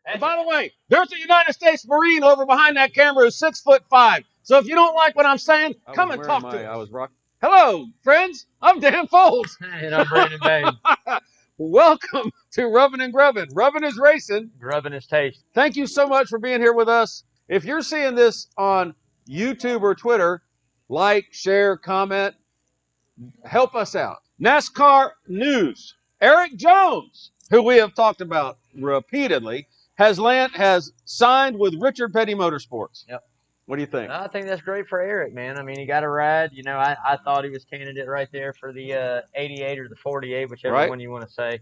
And by the way, there's a United States Marine over behind that camera who's 6'5". So if you don't like what I'm saying, come and talk to us. Hello, friends. I'm Dan Foulds. And I'm Brandon Bain. Welcome to Rubbin' and Grubbin'. Rubbin' is racing. Grubbin' is taste. Thank you so much for being here with us. If you're seeing this on YouTube or Twitter, like, share, comment, help us out. NASCAR news. Eric Jones, who we have talked about repeatedly, has signed with Richard Petty Motorsports. Yep. What do you think? I think that's great for Eric, man. I mean, he got a ride. You know, I thought he was candidate right there for the 88 or the 48, whichever one you want to say.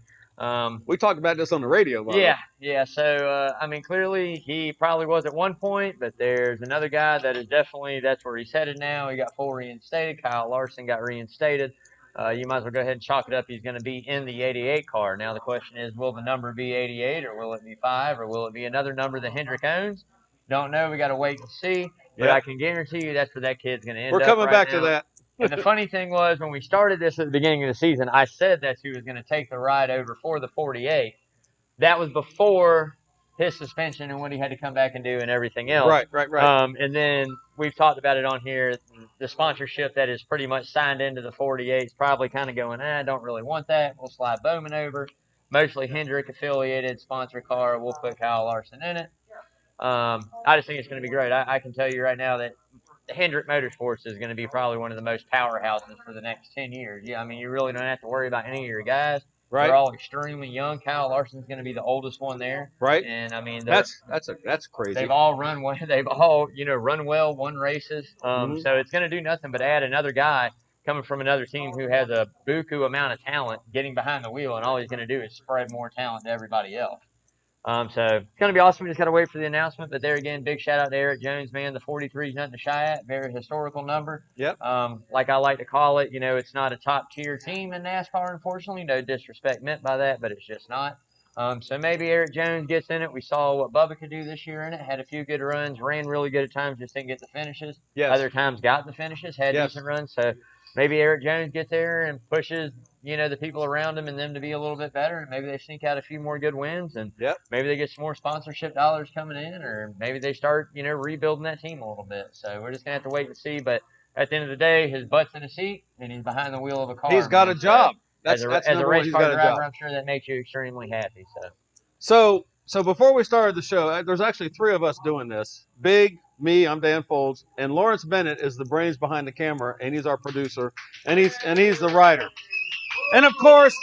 We talked about this on the radio. Yeah. So, I mean, clearly he probably was at one point, but there's another guy that is definitely, that's where he's headed now. He got full reinstated. Kyle Larson got reinstated. You might as well go ahead and chalk it up. He's going to be in the 88 car. Now the question is, will the number be 88 or will it be 5 or will it be another number that Hendrick owns? Don't know. We got to wait and see. But I can guarantee you that's where that kid's going to end up. We're coming back now. to that. And the funny thing was, when we started this at the beginning of the season, I said that he was going to take the ride over for the 48. That was before his suspension and what he had to come back and do and everything else. Right. And then we've talked about it on here. The sponsorship that is pretty much signed into the 48 is probably kind of going, I don't really want that. We'll slide Bowman over. Mostly Hendrick affiliated sponsor car. We'll put Kyle Larson in it. I just think it's going to be great. I can tell you right now that Hendrick Motorsports is going to be probably one of the most powerhouses for the next 10 years. Yeah, I mean, you really don't have to worry about any of your guys. Right. They're all extremely young. Kyle Larson's going to be the oldest one there. Right. And I mean, that's crazy. They've all run well. They've all, run well, won races. So it's going to do nothing but add another guy coming from another team who has a buku amount of talent getting behind the wheel, and all he's going to do is spread more talent to everybody else. So it's going to be awesome. We just got to wait for the announcement. But there again, big shout out to Eric Jones, man. The 43 is nothing to shy at. Very historical number. Yep. Like I like to call it, it's not a top tier team in NASCAR, unfortunately. No disrespect meant by that, but it's just not. So maybe Eric Jones gets in it. We saw what Bubba could do this year in it. Had a few good runs, ran really good at times, just didn't get the finishes. Yes. Other times got the finishes, had decent runs. So maybe Eric Jones gets there and pushes the people around him and them to be a little bit better, and maybe they sneak out a few more good wins, and maybe they get some more sponsorship dollars coming in, or maybe they start, rebuilding that team a little bit. So we're just going to have to wait and see. But at the end of the day, his butt's in a seat, and he's behind the wheel of a car. He's got a job. As a race car driver, I'm sure that makes you extremely happy. So before we started the show, there's actually 3 of us doing this. Big, me, I'm Dan Foulds, and Lawrence Bennett is the brains behind the camera, and he's our producer, and he's the writer. And of course,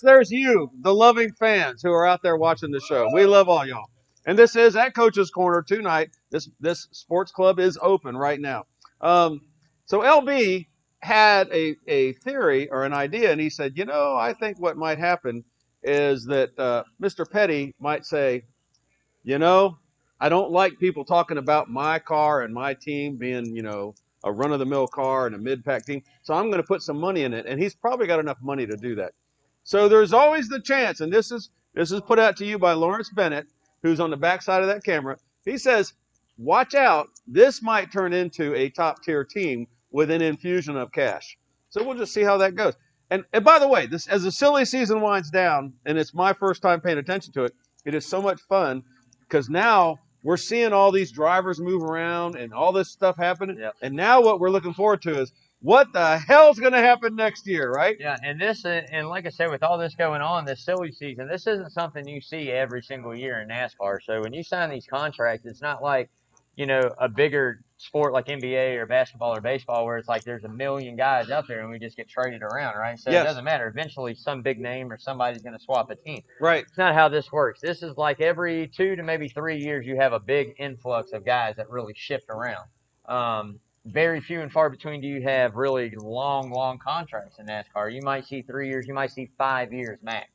there's you, the loving fans who are out there watching the show. We love all y'all. And this is at Coach's Corner tonight. This sports club is open right now. So LB had a theory or an idea, and he said, I think what might happen is that Mr. Petty might say, I don't like people talking about my car and my team being, a run-of-the-mill car and a mid-pack team. So I'm going to put some money in it, and he's probably got enough money to do that. So there's always the chance, and this is put out to you by Lawrence Bennett, who's on the backside of that camera. He says, watch out, this might turn into a top-tier team with an infusion of cash. So we'll just see how that goes. And by the way, as the silly season winds down, and it's my first time paying attention to it, it is so much fun because now we're seeing all these drivers move around and all this stuff happening. Yep. And now what we're looking forward to is what the hell's going to happen next year, right? Yeah, and like I said, with all this going on, this silly season, this isn't something you see every single year in NASCAR. So when you sign these contracts, it's not like, a bigger sport like NBA or basketball or baseball where it's like there's a million guys out there and we just get traded around, right? So it doesn't matter. Eventually some big name or somebody's going to swap a team. Right. It's not how this works. This is like every 2 to maybe 3 years you have a big influx of guys that really shift around. Very few and far between do you have really long contracts in NASCAR. You might see 3 years, you might see 5 years max.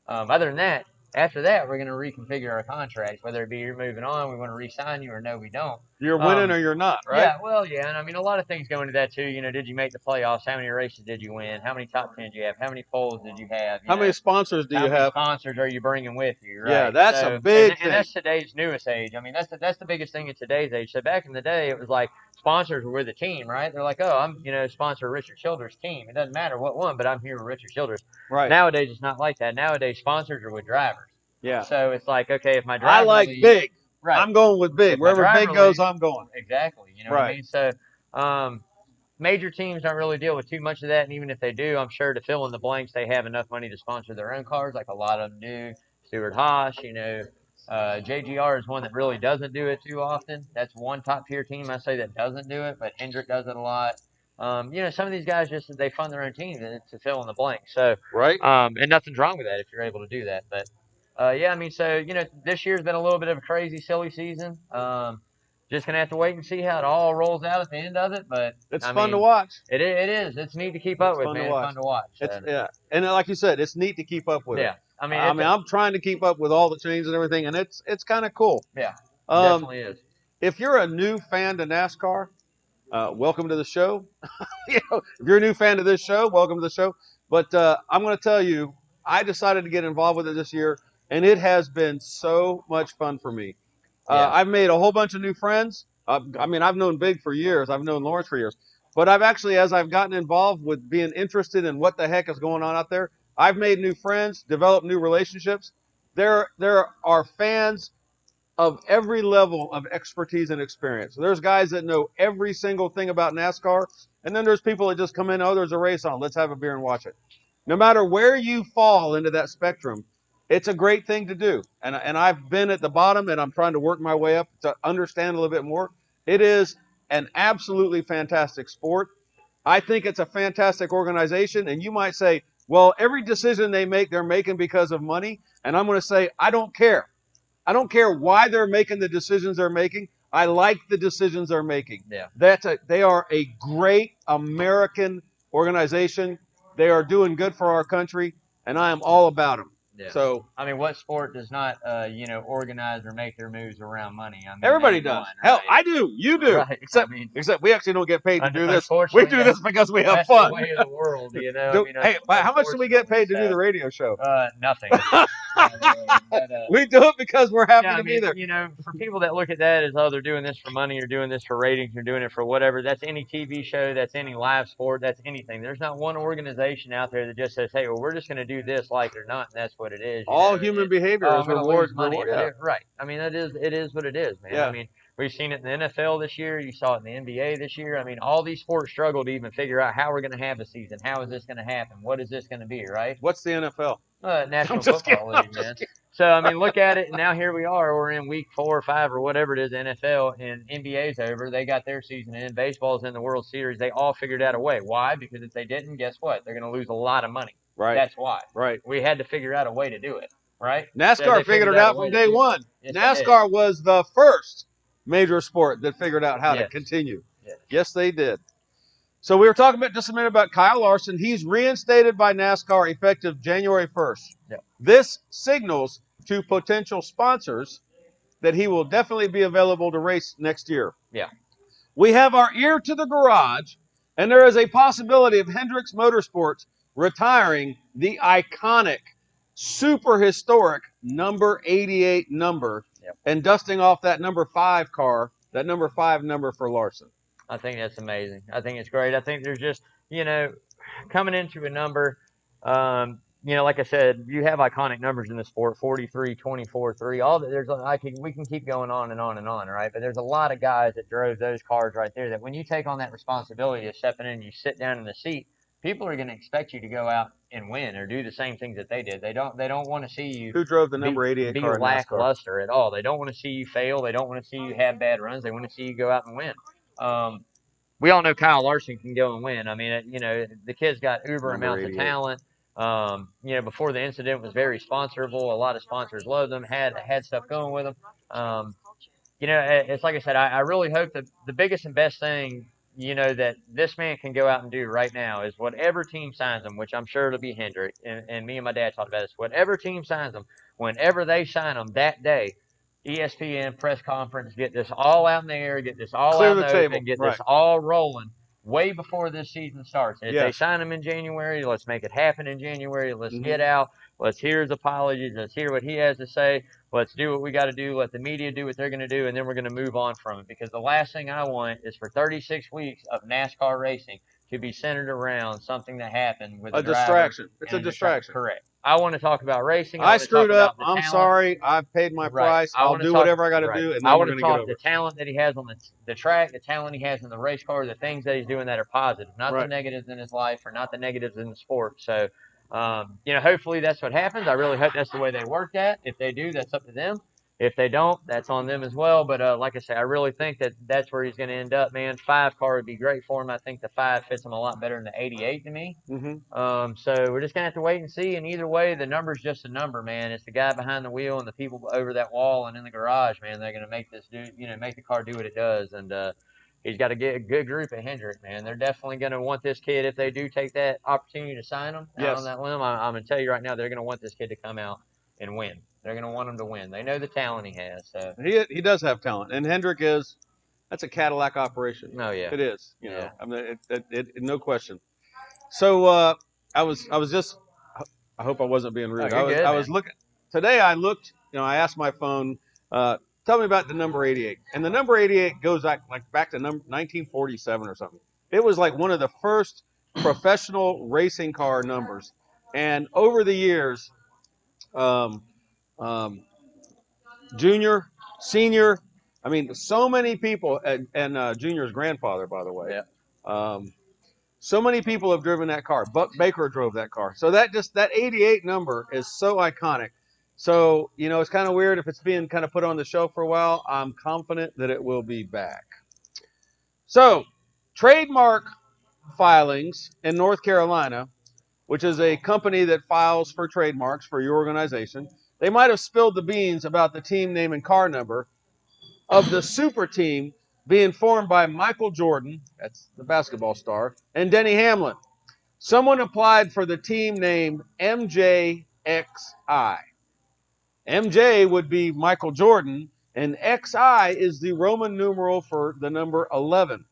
Other than that, after that, we're going to reconfigure our contracts, whether it be you're moving on, we want to re-sign you, or no, we don't. You're winning or you're not, right? Yeah, and I mean, a lot of things go into that too. Did you make the playoffs? How many races did you win? How many top 10s did you have? How many poles did you have? How many sponsors do you have? How many sponsors are you bringing with you, right? Yeah, that's a big thing. And that's today's newest age. I mean, that's the biggest thing in today's age. So back in the day, it was like sponsors were with the team, right? They're like, oh, I'm, sponsor Richard Childress' team. It doesn't matter what one, but I'm here with Richard Childress. Right. Nowadays, it's not like that. Nowadays, sponsors are with drivers. Yeah. So it's like, okay, if my I driver like leaves, big. right? I'm going with big. If my Wherever big driver goes, leaves, I'm going. exactly. You know what I Right. mean? So, major teams don't really deal with too much of that, and even if they do, I'm sure to fill in the blanks, they have enough money to sponsor their own cars, like a lot of them do. Stuart Haas, JGR is one that really doesn't do it too often. That's one top tier team I say that doesn't do it, but Hendrick does it a lot. Some of these guys just they fund their own team to fill in the blank. So, Right. and nothing's wrong with that if you're able to do that. But yeah, I mean, so this year's been a little bit of a crazy, silly season. Just gonna have to wait and see how it all rolls out at the end of it. But It's I fun to mean, watch. it is. It's neat to keep up It's with, fun to man. It's watch. fun to watch. It's So, yeah, and like you said, it's neat to keep up with it. yeah, I mean, I mean, I'm trying to keep up with all the changes and everything, and it's kind of cool. yeah, it Um, definitely is. if you're a new fan to NASCAR, welcome to the show. If you're a new fan to this show, welcome to the show. But I'm going to tell you, I decided to get involved with it this year, and it has been so much fun for me. Yeah. I've made a whole bunch of new friends. I mean, I've known Big for years. I've known Lawrence for years. But I've actually, as I've gotten involved with being interested in what the heck is going on out there, I've made new friends, developed new relationships. There are fans of every level of expertise and experience. There's guys that know every single thing about NASCAR, and then there's people that just come in, oh, there's a race on, let's have a beer and watch it. No matter where you fall into that spectrum, it's a great thing to do. And I've been at the bottom, and I'm trying to work my way up to understand a little bit more. It is an absolutely fantastic sport. I think it's a fantastic organization, and you might say, well, every decision they make, they're making because of money. And I'm going to say, I don't care. I don't care why they're making the decisions they're making. I like the decisions they're making. Yeah. They are a great American organization. They are doing good for our country, and I am all about them. Yeah. So I mean, what sport does not, organize or make their moves around money? I mean, everybody name does. one, Hell, right? I do. You do. Right. Except, I mean, except we actually don't get paid to do this. We unfortunately, do this because we have that's the fun. way of the world, I mean, Hey, how much do we get paid to do so, the radio show? nothing. But, We do it because we're happy yeah, I to be mean, there. for people that look at that as, oh, they're doing this for money or doing this for ratings or doing it for whatever, that's any TV show, that's any live sport, that's anything. There's not one organization out there that just says, hey, well, we're just going to do this like it or not, and that's what it is. All human behavior Oh, is I'm going to reward. lose money. Yeah. Right. I mean, it is what it is, man. Yeah. I mean, we've seen it in the NFL this year. You saw it in the NBA this year. I mean, all these sports struggle to even figure out how we're going to have a season. How is this going to happen? What is this going to be, right? What's the NFL? National Football League, man. So, I mean, look at it, and now here we are. We're in week 4 or 5 or whatever it is, NFL, and NBA's over. They got their season in. Baseball's in the World Series. They all figured out a way. Why? Because if they didn't, guess what? They're going to lose a lot of money. Right. That's why. Right. We had to figure out a way to do it, right? NASCAR figured it out from day one. Yes, NASCAR was the first major sport that figured out how to continue. Yes, they did. So we were talking about just a minute about Kyle Larson. He's reinstated by NASCAR effective January 1st. Yep. This signals to potential sponsors that he will definitely be available to race next year. Yeah. We have our ear to the garage, and there is a possibility of Hendricks Motorsports retiring the iconic, super historic number 88 number and dusting off that number 5 car, that number 5 number for Larson. I think that's amazing. I think it's great. I think there's just, coming into a number, like I said, you have iconic numbers in the sport, 43, 24, 3, all that. We can keep going on and on and on, right? But there's a lot of guys that drove those cars right there that when you take on that responsibility of stepping in and you sit down in the seat, people are going to expect you to go out and win or do the same things that they did. They don't want to see you. Who drove the number 88 car in NASCAR? Be lackluster at all. They don't want to see you fail. They don't want to see you have bad runs. They want to see you go out and win. We all know Kyle Larson can go and win. I mean, the kid's got uber amounts of talent. Before the incident was very sponsorable. A lot of sponsors loved him, had stuff going with him. It's like I said, I really hope that the biggest and best thing, that this man can go out and do right now is whatever team signs him, which I'm sure it'll be Hendrick, and me and my dad talked about this, whatever team signs him, whenever they sign him that day, ESPN press conference, get this all out in the air, get this all out in the open, get this all rolling way before this season starts. If they sign him in January, let's make it happen in January. Let's get out. Let's hear his apologies. Let's hear what he has to say. Let's do what we got to do. Let the media do what they're going to do, and then we're going to move on from it. Because the last thing I want is for 36 weeks of NASCAR racing to be centered around something that happened with a distraction. It's a distraction. Correct. I want to talk about racing. I want to talk screwed up. about the I'm talent. sorry. I've paid my Right. price. I I'll want to do talk. whatever I got to Right. do, and I then we're want going to to get talk over the it. talent that he has on the track, the talent he has in the race car, the things that he's doing that are positive, not the Right. negatives in his life or not the negatives in the sport. So, hopefully that's what happens. I really hope that's the way they work at. If they do, that's up to them. If they don't, that's on them as well. But like I say, I really think that that's where he's going to end up, man. 5 car would be great for him. I think the 5 fits him a lot better than the 88 to me. So we're just gonna have to wait and see. And either way, the number's just a number, man. It's the guy behind the wheel and the people over that wall and in the garage, man. They're gonna make make the car do what it does. And he's got to get a good group at Hendrick, man. They're definitely gonna want this kid if they do take that opportunity to sign him out on that limb. I'm gonna tell you right now, they're gonna want this kid to come out and win. They're gonna want him to win. They know the talent he has. So He does have talent, and Hendrick is. That's a Cadillac operation. oh yeah, It is. You yeah. know, I mean, no question. So I was just. I hope I wasn't being rude. Oh, you're good, I man. was looking today. I looked. You know, I asked my phone. Tell me about the number 88. And the number 88 goes back to 1947 or something. It was like one of the first professional racing car numbers. And over the years, um, um, junior, senior, I mean, so many people, and Junior's grandfather, by the way. Yeah. So many people have driven that car. Buck Baker drove that car. So that 88 number is so iconic. So, you know, it's kind of weird if it's being kind of put on the shelf for a while. I'm confident that it will be back. So, trademark filings in North Carolina, which is a company that files for trademarks for your organization, they might have spilled the beans about the team name and car number of the super team being formed by Michael Jordan, that's the basketball star, and Denny Hamlin. Someone applied for the team name MJXI. MJ would be Michael Jordan, and XI is the Roman numeral for the number 11.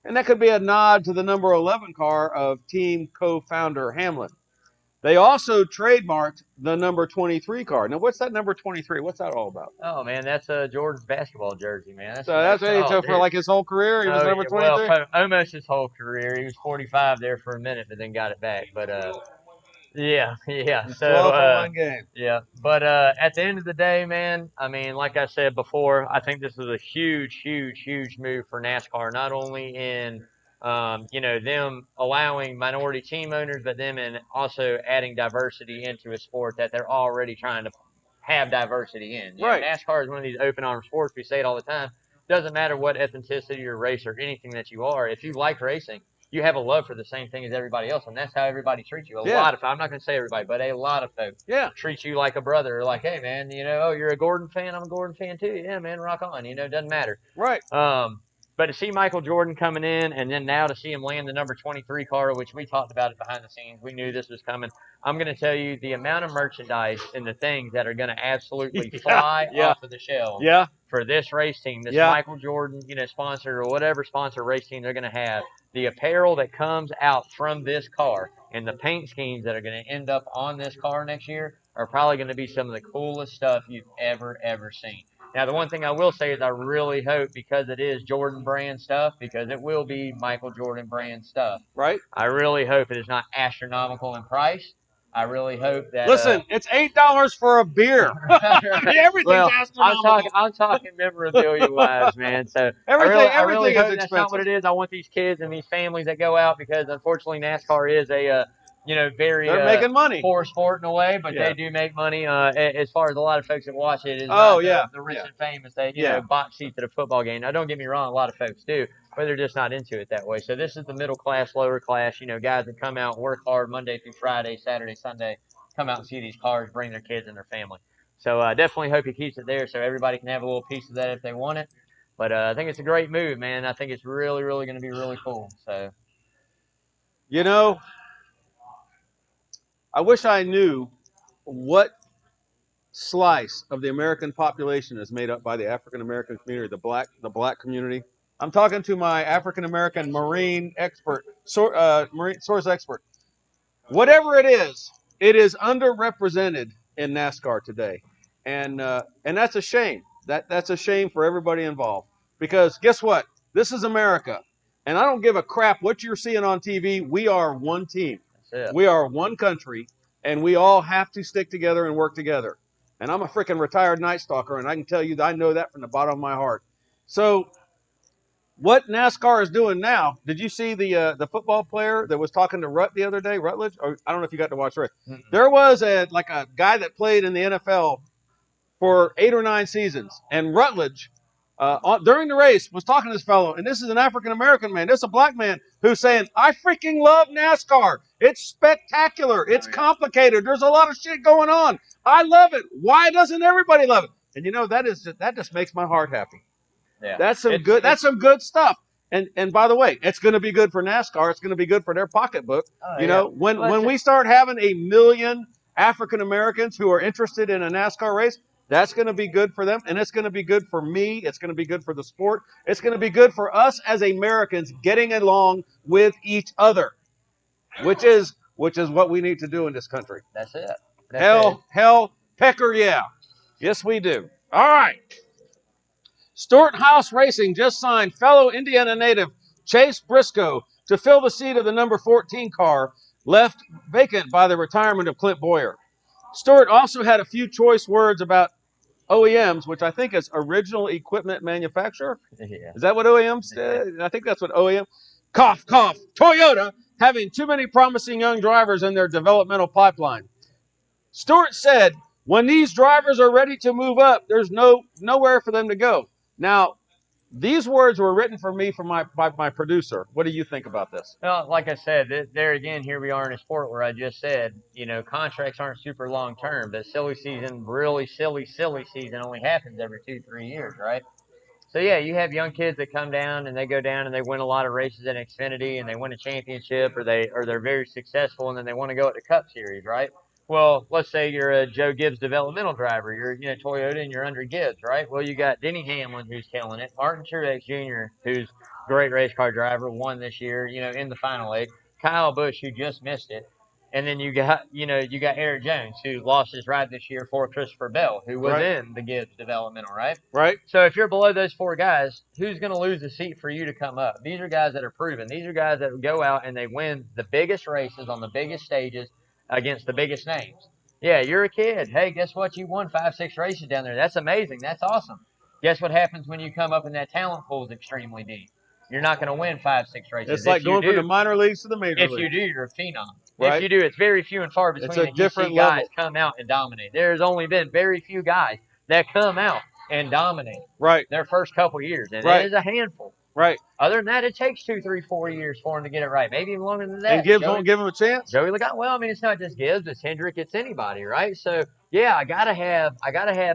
And that could be a nod to the number 11 car of team co-founder Hamlin. They also trademarked the number 23 car. Now, what's that number 23? What's that all about? Oh man, that's Jordan's basketball jersey, man. So that's what he took for like his whole career. He was number 23. Well, almost his whole career. He was 45 there for a minute, but then got it back. But yeah. So 12 for one game. yeah. But at the end of the day, man, I mean, like I said before, I think this is a huge move for NASCAR. Not only in them allowing minority team owners, but them and also adding diversity into a sport that they're already trying to have diversity in. Right. NASCAR is one of these open arm sports. We say it all the time. Doesn't matter what ethnicity or race or anything that you are. If you like racing, you have a love for the same thing as everybody else, and that's how everybody treats you. A lot of, I'm not going to say everybody, but a lot of folks treat you like a brother. Like, hey, man, you're a Gordon fan. I'm a Gordon fan too. Yeah, man, rock on. It doesn't matter. Right. But to see Michael Jordan coming in, and then now to see him land the number 23 car, which we talked about it behind the scenes. We knew this was coming. I'm going to tell you the amount of merchandise and the things that are going to absolutely fly off of the shelves for this race team, this Michael Jordan, sponsor or whatever sponsor race team they're going to have. The apparel that comes out from this car and the paint schemes that are going to end up on this car next year are probably going to be some of the coolest stuff you've ever seen. Now, the one thing I will say is I really hope, because it is Jordan brand stuff, because it will be Michael Jordan brand stuff. Right. I really hope it is not astronomical in price. I really hope that. Listen, it's $8 for a beer. Everything's astronomical. I'm talking memorabilia wise, man. So everything I really is hope expensive. that's not what it is. I want these kids and these families that go out, because unfortunately NASCAR is a very they're making money. poor sport in a way, but they do make money. As far as a lot of folks that watch it, is the rich and famous that box seats at a football game. Now, don't get me wrong, a lot of folks do, but they're just not into it that way. So this is the middle class, lower class, guys that come out, work hard Monday through Friday, Saturday, Sunday, come out and see these cars, bring their kids and their family. So I definitely hope he keeps it there so everybody can have a little piece of that if they want it. But I think it's a great move, man. I think it's really going to be really cool. So, I wish I knew what slice of the American population is made up by the African American community, the black community. I'm talking to my African American marine expert, marine source expert. Whatever it is underrepresented in NASCAR today, and that's a shame. That's a shame for everybody involved. Because guess what? This is America, and I don't give a crap what you're seeing on TV. We are one team. that's it. We are one country, and we all have to stick together and work together. And I'm a freaking retired Night Stalker, and I can tell you that I know that from the bottom of my heart. So what NASCAR is doing now, did you see the football player that was talking to Rutledge? Or I don't know if you got to watch it. There was a guy that played in the NFL for 8 or 9 seasons, and Rutledge during the race was talking to this fellow, and this is an African-American man. This is a black man who's saying, I freaking love NASCAR. It's spectacular. It's complicated. There's a lot of shit going on. I love it. Why doesn't everybody love it? And that just makes my heart happy. Yeah. That's some good stuff. And by the way, it's going to be good for NASCAR. It's going to be good for their pocketbook. When we start having 1 million African Americans who are interested in a NASCAR race, that's going to be good for them, and it's going to be good for me. It's going to be good for the sport. It's going to be good for us as Americans getting along with each other, which is what we need to do in this country. That's it. Hell, pecker, yeah. Yes, we do. All right. Stuart House Racing just signed fellow Indiana native Chase Briscoe to fill the seat of the number 14 car left vacant by the retirement of Clint Boyer. Stuart also had a few choice words about OEMs, which I think is original equipment manufacturer. Yeah. Is that what OEMs did? I think that's what OEM. Cough, cough. Toyota having too many promising young drivers in their developmental pipeline. Stewart said, when these drivers are ready to move up, there's nowhere for them to go. Now, these words were written for me by my producer. What do you think about this? Well, like I said, there again, here we are in a sport where I just said, contracts aren't super long term, but silly season, really silly season only happens every 2-3 years, right? So yeah, you have young kids that come down and they go down and they win a lot of races in Xfinity and they win a championship or they're very successful and then they want to go at the Cup Series, right? Well, let's say you're a Joe Gibbs developmental driver. You're Toyota and you're under Gibbs, right? Well, you got Denny Hamlin who's killing it, Martin Truex Jr. who's a great race car driver, won this year, in the final 8, Kyle Busch who just missed it. And then you got Eric Jones, who lost his ride this year for Christopher Bell, who was in the Gibbs developmental, right? Right. So if you're below those 4 guys, who's going to lose the seat for you to come up? These are guys that are proven. These are guys that go out and they win the biggest races on the biggest stages against the biggest names. Yeah, you're a kid. Hey, guess what? You won 5-6 races down there. That's amazing. That's awesome. Guess what happens when you come up and that talent pool is extremely deep? You're not going to win 5-6 races. It's like going from the minor leagues to the major leagues. If you do, you're a phenom. Right. If you do, it's very few and far between that you see guys come out and dominate. There's only been very few guys that come out and dominate their first couple years, and it is a handful. Right. Other than that, it takes 2, 3, 4 years for him to get it right. Maybe even longer than that. And Gibbs won't give him a chance. Joey Logano. Well, I mean, it's not just Gibbs; it's Hendrick, it's anybody, right? So yeah, I gotta have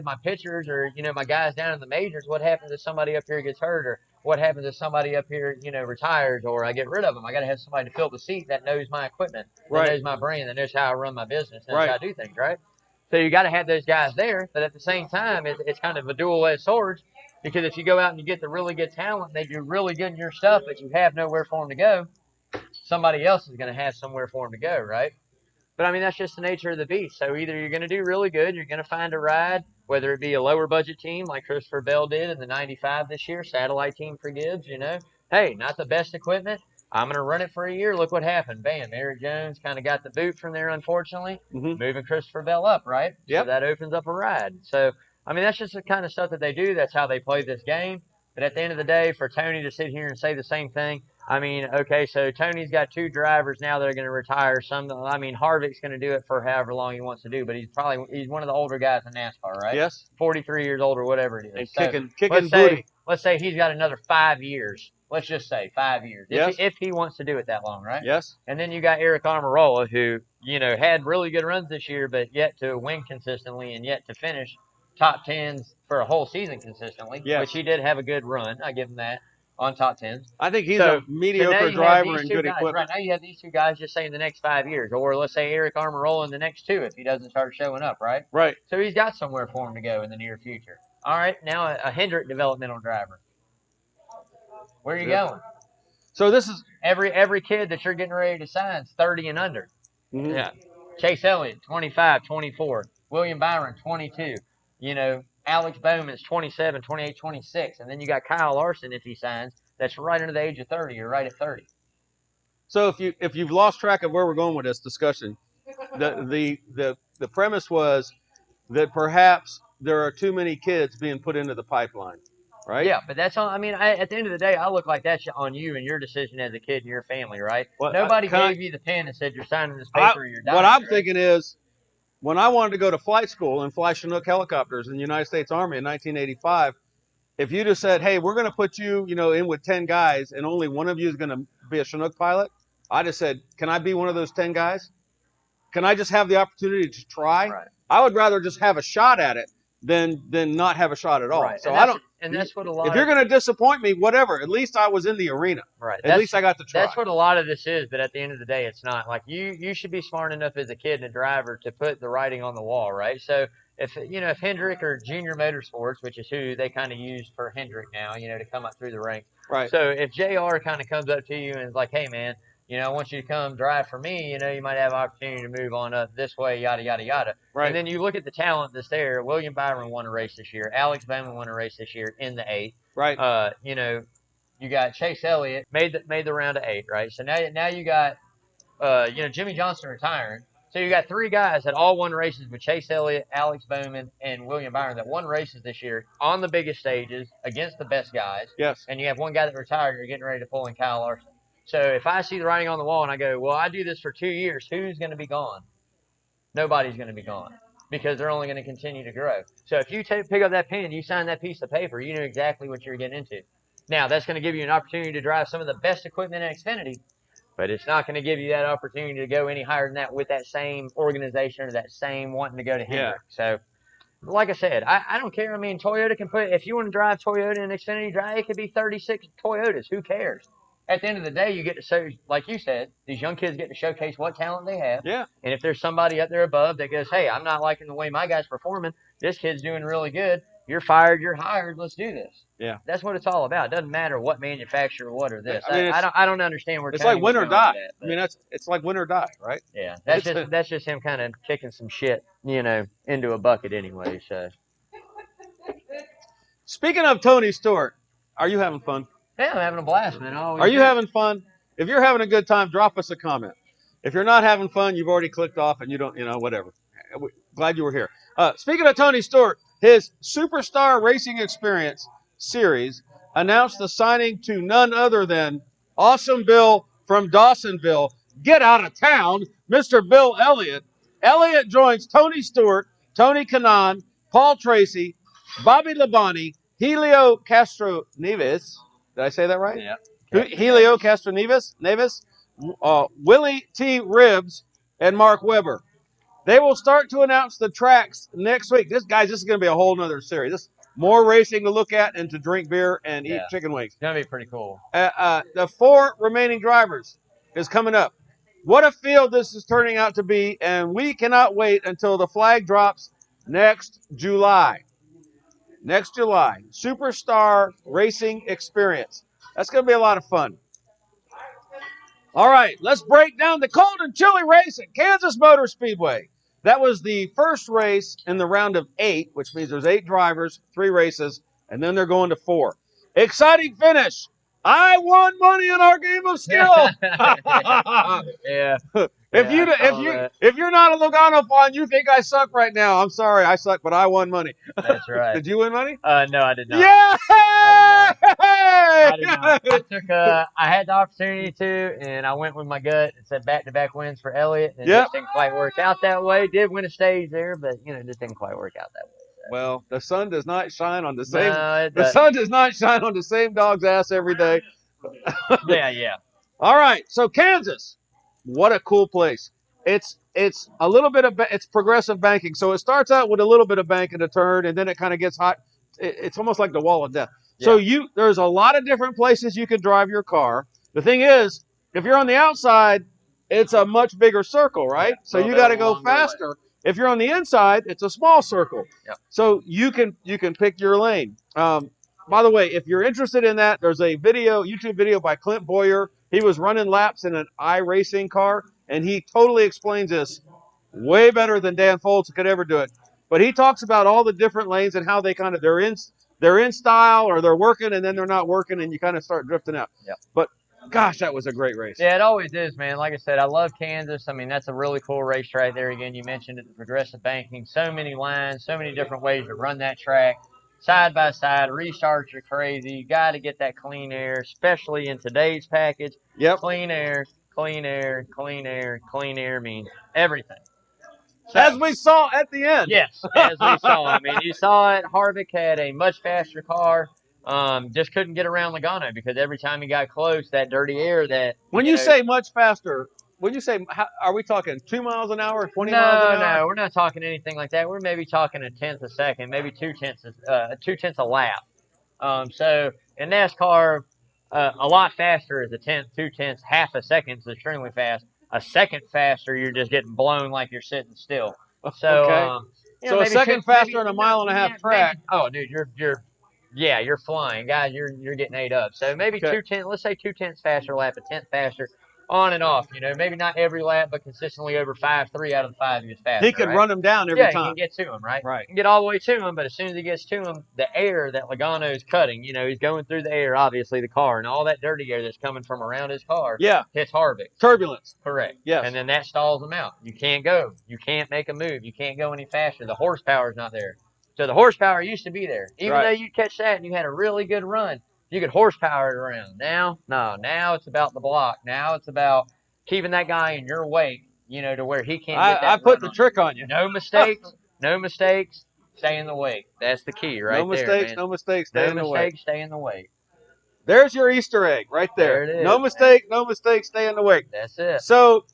my pitchers or my guys down in the majors. What happens if somebody up here gets hurt, or what happens if somebody up here retires, or I get rid of them? I gotta have somebody to fill the seat that knows my equipment, that knows my brand, that knows how I run my business, knows how I do things, right? So you got to have those guys there, but at the same time, it's kind of a dual-edged sword, because if you go out and you get the really good talent, they do really good in your stuff, but you have nowhere for them to go, somebody else is going to have somewhere for them to go, right? But I mean, that's just the nature of the beast. So either you're going to do really good, you're going to find a ride, whether it be a lower budget team like Christopher Bell did in the 95 this year, satellite team for Gibbs, Hey, not the best equipment. I'm going to run it for a year. Look what happened. Bam, Eric Jones kind of got the boot from there, unfortunately, moving Christopher Bell up, right? Yep. So that opens up a ride. So, I mean, that's just the kind of stuff that they do. That's how they play this game. But at the end of the day, for Tony to sit here and say the same thing, I mean, okay, so Tony's got 2 drivers now that are going to retire. Harvick's going to do it for however long he wants to do, but he's one of the older guys in NASCAR, right? Yes. 43 years old or whatever it is. And kicking booty. Let's say he's got another 5 years. Let's just say 5 years. Yes. If he wants to do it that long, right? Yes. And then you got Eric Almirola, who, had really good runs this year, but yet to win consistently and yet to finish top 10s for a whole season consistently, which he did have a good run. I give him that on top 10s. I think he's a mediocre driver and good equipment. Right now you have these 2 guys just saying the next 5 years, or let's say Eric Almirola in the next 2 if he doesn't start showing up, right? Right. So he's got somewhere for him to go in the near future. All right, now a Hendrick developmental driver. Where are you going? So this is every kid that you're getting ready to sign is 30 and under. Yeah. Chase Elliott, 25, 24. William Byron, 22. Alex Bowman's 27, 28, 26. And then you got Kyle Larson, if he signs, that's right under the age of 30. You're right at 30. So if you've lost track of where we're going with this discussion, The premise was that perhaps there are too many kids being put into the pipeline, right? Yeah, but that's on. I mean, at the end of the day, I look like that's on you and your decision as a kid and your family, right? Well, Nobody gave you the pen and said you're signing this I, paper or you're dying. what I'm right? thinking is, when I wanted to go to flight school and fly Chinook helicopters in the United States Army in 1985, if you just said, "Hey, we're going to put you, in with 10 guys, and only one of you is going to be a Chinook pilot," I just said, "Can I be one of those 10 guys? Can I just have the opportunity to try?" Right. I would rather just have a shot at it than not have a shot at all. Right. So And I don't. And that's what a lot. If you're going to disappoint me, whatever. At least I was in the arena. Right. At least I got to try. That's what a lot of this is. But at the end of the day, it's not. Like you should be smart enough as a kid and a driver to put the writing on the wall, right? So if Hendrick or Junior Motorsports, which is who they kind of use for Hendrick now, to come up through the ranks. Right. So if JR kind of comes up to you and is like, "Hey man, I want you to come drive for me. You might have an opportunity to move on up this way, yada yada yada." Right. And then you look at the talent that's there. William Byron won a race this year. Alex Bowman won a race this year in the 8. Right. You got Chase Elliott made the round of 8, right? So now you got Jimmy Johnson retiring. So you got 3 guys that all won races with Chase Elliott, Alex Bowman, and William Byron that won races this year on the biggest stages against the best guys. Yes. And you have one guy that retired and you're getting ready to pull in Kyle Larson. So if I see the writing on the wall and I go, well, I do this for 2 years, who's going to be gone? Nobody's going to be gone because they're only going to continue to grow. So if you pick up that pen, you sign that piece of paper, you know exactly what you're getting into. Now, that's going to give you an opportunity to drive some of the best equipment in Xfinity, but it's not going to give you that opportunity to go any higher than that with that same organization or that same wanting to go to Hendrick. So, like I said, I don't care. I mean, Toyota can put, if you want to drive Toyota in Xfinity drive, it could be 36 Toyotas. Who cares? At the end of the day, you get to show, like you said, these young kids get to showcase what talent they have. Yeah. And if there's somebody up there above that goes, hey, I'm not liking the way my guy's performing, this kid's doing really good, you're fired, you're hired, let's do this. Yeah. That's what it's all about. It doesn't matter what manufacturer or what or this. I mean, I don't understand where it's Tony like win was or going die. with that, I mean, it's like win or die, right? Yeah. That's just him kind of kicking some shit, into a bucket anyway. So. Speaking of Tony Stewart, are you having fun? Yeah, I'm having a blast, man. Are you having fun? If you're having a good time, drop us a comment. If you're not having fun, you've already clicked off and you don't, whatever. Glad you were here. Speaking of Tony Stewart, his Superstar Racing Experience series announced the signing to none other than Awesome Bill from Dawsonville. Get out of town, Mr. Bill Elliott. Elliott joins Tony Stewart, Tony Kanaan, Paul Tracy, Bobby Labonte, Helio Castro Neves. Did I say that right? Yeah. Helio Castro Neves, Willie T. Ribbs, and Mark Webber. They will start to announce the tracks next week. This is going to be a whole nother series. This more racing to look at and to drink beer and eat chicken wings. It's going to be pretty cool. The 4 remaining drivers is coming up. What a field this is turning out to be, and we cannot wait until the flag drops next July. Next July. Superstar Racing Experience. That's going to be a lot of fun. All right, let's break down the cold and chilly race at Kansas Motor Speedway. That was the first race in the round of 8, which means there's 8 drivers, 3 races, and then they're going to 4. Exciting finish. I won money in our game of skill. Yeah. If you're not a Logano fan, you think I suck right now. I'm sorry, I suck, but I won money. That's right. Did you win money? No, I did not. Yeah! I did not. I had the opportunity to, and I went with my gut and said back-to-back wins for Elliott, and it just didn't quite work out that way. Did win a stage there, but it just didn't quite work out that way. So. Well, the sun does not shine on the same. No, the sun does not shine on the same dog's ass every day. Yeah. All right, so Kansas, what a cool place. It's a little bit of it's progressive banking. So it starts out with a little bit of bank in a turn, and then it kind of gets hot. It's almost like the wall of death. Yeah. So there's a lot of different places you can drive your car. The thing is, if you're on the outside, it's a much bigger circle, right? Yeah, so you got to go faster. Way. If you're on the inside, it's a small circle. Yep. So you can pick your lane. By the way, if you're interested in that, there's a YouTube video by Clint Boyer. He was running laps in an iRacing car, and he totally explains this way better than Dan Foulds could ever do it. But he talks about all the different lanes and how they they're in style or they're working and then they're not working and you kind of start drifting out. Yep. But Gosh, that was a great race. Yeah, it always is, man. Like I said, I love Kansas. I mean, that's a really cool racetrack there. Again, you mentioned it, the progressive banking. So many lines, so many different ways to run that track. Side by side, restarts are crazy. You got to get that clean air, especially in today's package. Yep. Clean air, clean air, clean air, clean air means everything. So, as we saw at the end. Yes, as we saw. I mean, you saw it. Harvick had a much faster car. Just couldn't get around Logano because every time he got close, that dirty air that. When you say much faster, when you say, are we talking 2 miles an hour, 20 miles an hour? No, we're not talking anything like that. We're maybe talking a tenth a second, maybe 2 tenths a lap. So in NASCAR, a lot faster is a tenth, 2 tenths, half a second is extremely fast. A second faster, you're just getting blown like you're sitting still. So, okay. So a second faster on a mile and a half track. Oh, dude, you're flying, guys. You're getting ate up. So maybe 2 tenths. Let's say 2 tenths faster lap, a tenth faster, on and off. Maybe not every lap, but consistently over 5. 3 out of the 5 he was faster. He could run him down every time. Yeah, he can get to him, right? Right. He can get all the way to him, but as soon as he gets to him, the air that Logano's cutting, he's going through the air, obviously the car, and all that dirty air that's coming from around his car. Yeah. Hits Harvick. Turbulence. Correct. Yes. And then that stalls him out. You can't go. You can't make a move. You can't go any faster. The horsepower's not there. So the horsepower used to be there. Even though you catch that and you had a really good run, you could horsepower it around. Now, no. Now it's about the block. Now it's about keeping that guy in your wake, to where he can't get that I put the trick on you. No mistakes. No mistakes. Stay in the wake. That's the key right there. No mistakes, man. No mistakes, stay in the wake. No mistakes, stay in the wake. There's your Easter egg right there. There it is. No mistake, no mistake, stay in the wake. That's it. So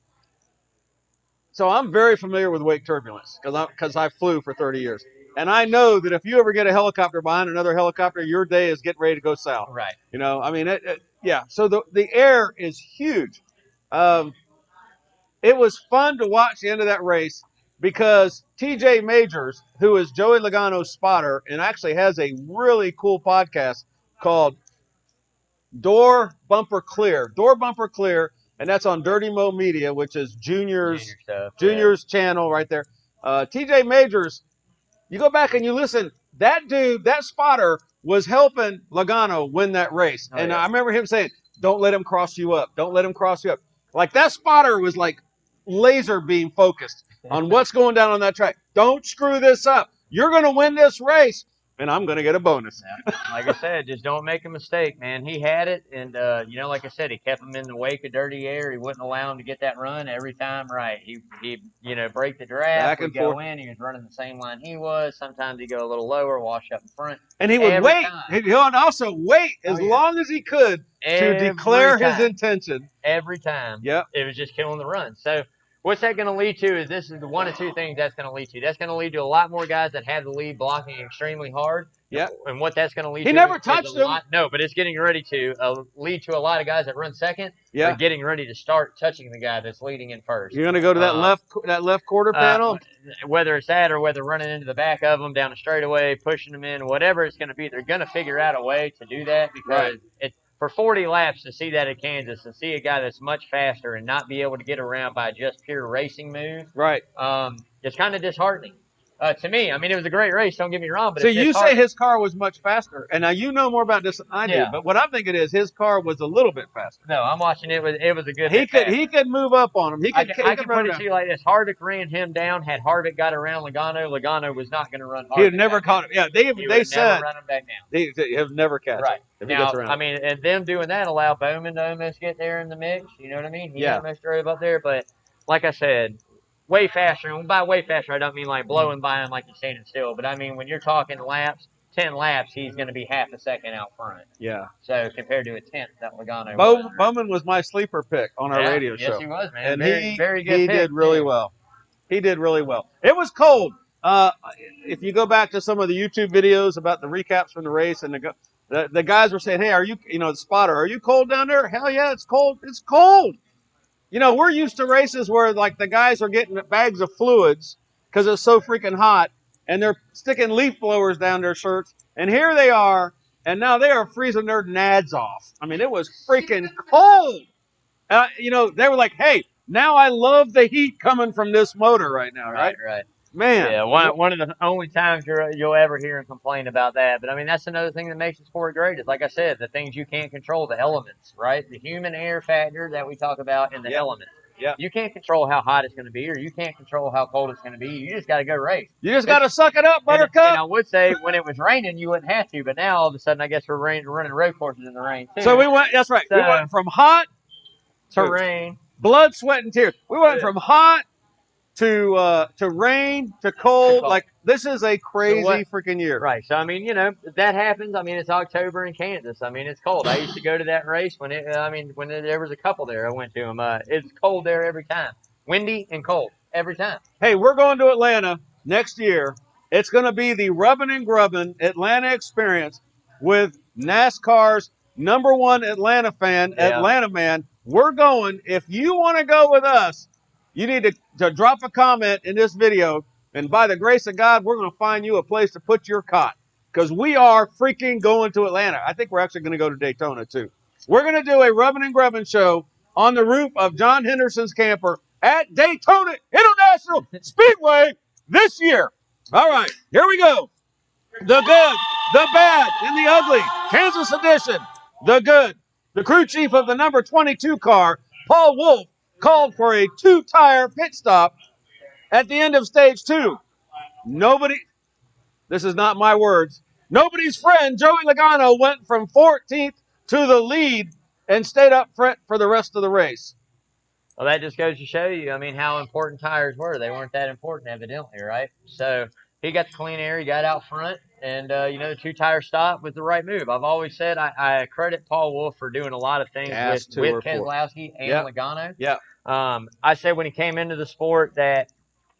I'm very familiar with wake turbulence because I flew for 30 years. And I know that if you ever get a helicopter behind another helicopter, your day is getting ready to go south. Right. I mean, yeah. So the air is huge. It was fun to watch the end of that race because TJ Majors, who is Joey Logano's spotter and actually has a really cool podcast called Door Bumper Clear, and that's on Dirty Mo Media, which is Junior's channel right there. TJ Majors, you go back and you listen, that dude, that spotter was helping Logano win that race. And I remember him saying, don't let him cross you up. Don't let him cross you up. Like that spotter was like laser beam focused on what's going down on that track. Don't screw this up. You're going to win this race, and I'm going to get a bonus. Yeah. Like I said, just don't make a mistake, man. He had it, and, like I said, he kept him in the wake of dirty air. He wouldn't allow him to get that run every time right. He break the draft, would go in. He was running the same line he was. Sometimes he'd go a little lower, wash up in front. And he would wait. He would also wait as long as he could to declare his intention. Every time. Yep. It was just killing the run. So what's that going to lead to is this is the one of two things that's going to lead to. That's going to lead to a lot more guys that have the lead blocking extremely hard. Yeah. And what that's going to lead to. He never touched him. No, but it's getting ready to lead to a lot of guys that run second. Yeah. But getting ready to start touching the guy that's leading in first. You're going to go to that left quarter panel? Whether it's that or whether running into the back of them down the straightaway, pushing them in, whatever it's going to be, they're going to figure out a way to do that because it's. For 40 laps to see that at Kansas, to see a guy that's much faster and not be able to get around by just pure racing moves, it's kind of disheartening. To me, I mean, it was a great race. Don't get me wrong, but so you say his car was much faster, and now you know more about this than I do. But what I'm thinking is his car was a little bit faster. No, I'm watching it. It was a good. He could move up on him. I can put it to you like this: Harvick ran him down. Had Harvick got around Logano was not going to run. He had never caught him. Yeah, they said never run him back down. They have never catch right. Him. Now, I mean, and them doing that allowed Bowman to almost get there in the mix. You know what I mean? He almost drove up there, but like I said. Way faster, and by way faster, I don't mean like blowing by him like you're standing still, but I mean when you're talking laps, 10 laps, he's going to be half a second out front. Yeah. So compared to a tenth that Logano Bowman was my sleeper pick on our radio show. Yes, he was, man. And very good he did really well. He did really well. It was cold. If you go back to some of the YouTube videos about the recaps from the race, and the guys were saying, hey, are you the spotter, are you cold down there? Hell yeah, it's cold. It's cold. We're used to races where, like, the guys are getting bags of fluids because it's so freaking hot, and they're sticking leaf blowers down their shirts. And here they are, and now they are freezing their nads off. I mean, it was freaking cold. They were like, hey, now I love the heat coming from this motor right now, right? Right. Man. Yeah, one of the only times you'll ever hear him complain about that. But I mean, that's another thing that makes the sport great. Is like I said, the things you can't control, the elements, right? The human air factor that we talk about, and the elements. Yeah. You can't control how hot it's going to be, or you can't control how cold it's going to be. You just got to go race. You just got to suck it up, And Buttercup. I would say when it was raining, you wouldn't have to. But now all of a sudden, I guess we're running road courses in the rain too. So we went. That's right. We went from hot to rain, blood, sweat, and tears. We went from hot to rain to cold. Like this is a crazy freaking year. Right. So I mean, you know, that happens. I mean, it's October in Kansas. I mean, it's cold. I used to go to that race when there was a couple there. I went to them. It's cold there every time. Windy and cold every time. Hey, we're going to Atlanta next year. It's going to be the rubbin' and grubbin' Atlanta experience with NASCAR's #1 Atlanta fan, Atlanta man. We're going. If you want to go with us, you need to drop a comment in this video. And by the grace of God, we're going to find you a place to put your cot. Because we are freaking going to Atlanta. I think we're actually going to go to Daytona, too. We're going to do a rubbin' and grubbin' show on the roof of John Henderson's camper at Daytona International Speedway this year. All right, here we go. The good, the bad, and the ugly. Kansas edition. The good. The crew chief of the number 22 car, Paul Wolf, called for a 2-tire pit stop at the end of stage 2. This is not my words, nobody's friend, Joey Logano, went from 14th to the lead and stayed up front for the rest of the race. Well, that just goes to show you, I mean, how important tires were. They weren't that important, evidently, right? So he got the clean air, he got out front, and, the 2-tire stop was the right move. I've always said I credit Paul Wolf for doing a lot of things with Keselowski and Logano. Yeah. I said when he came into the sport that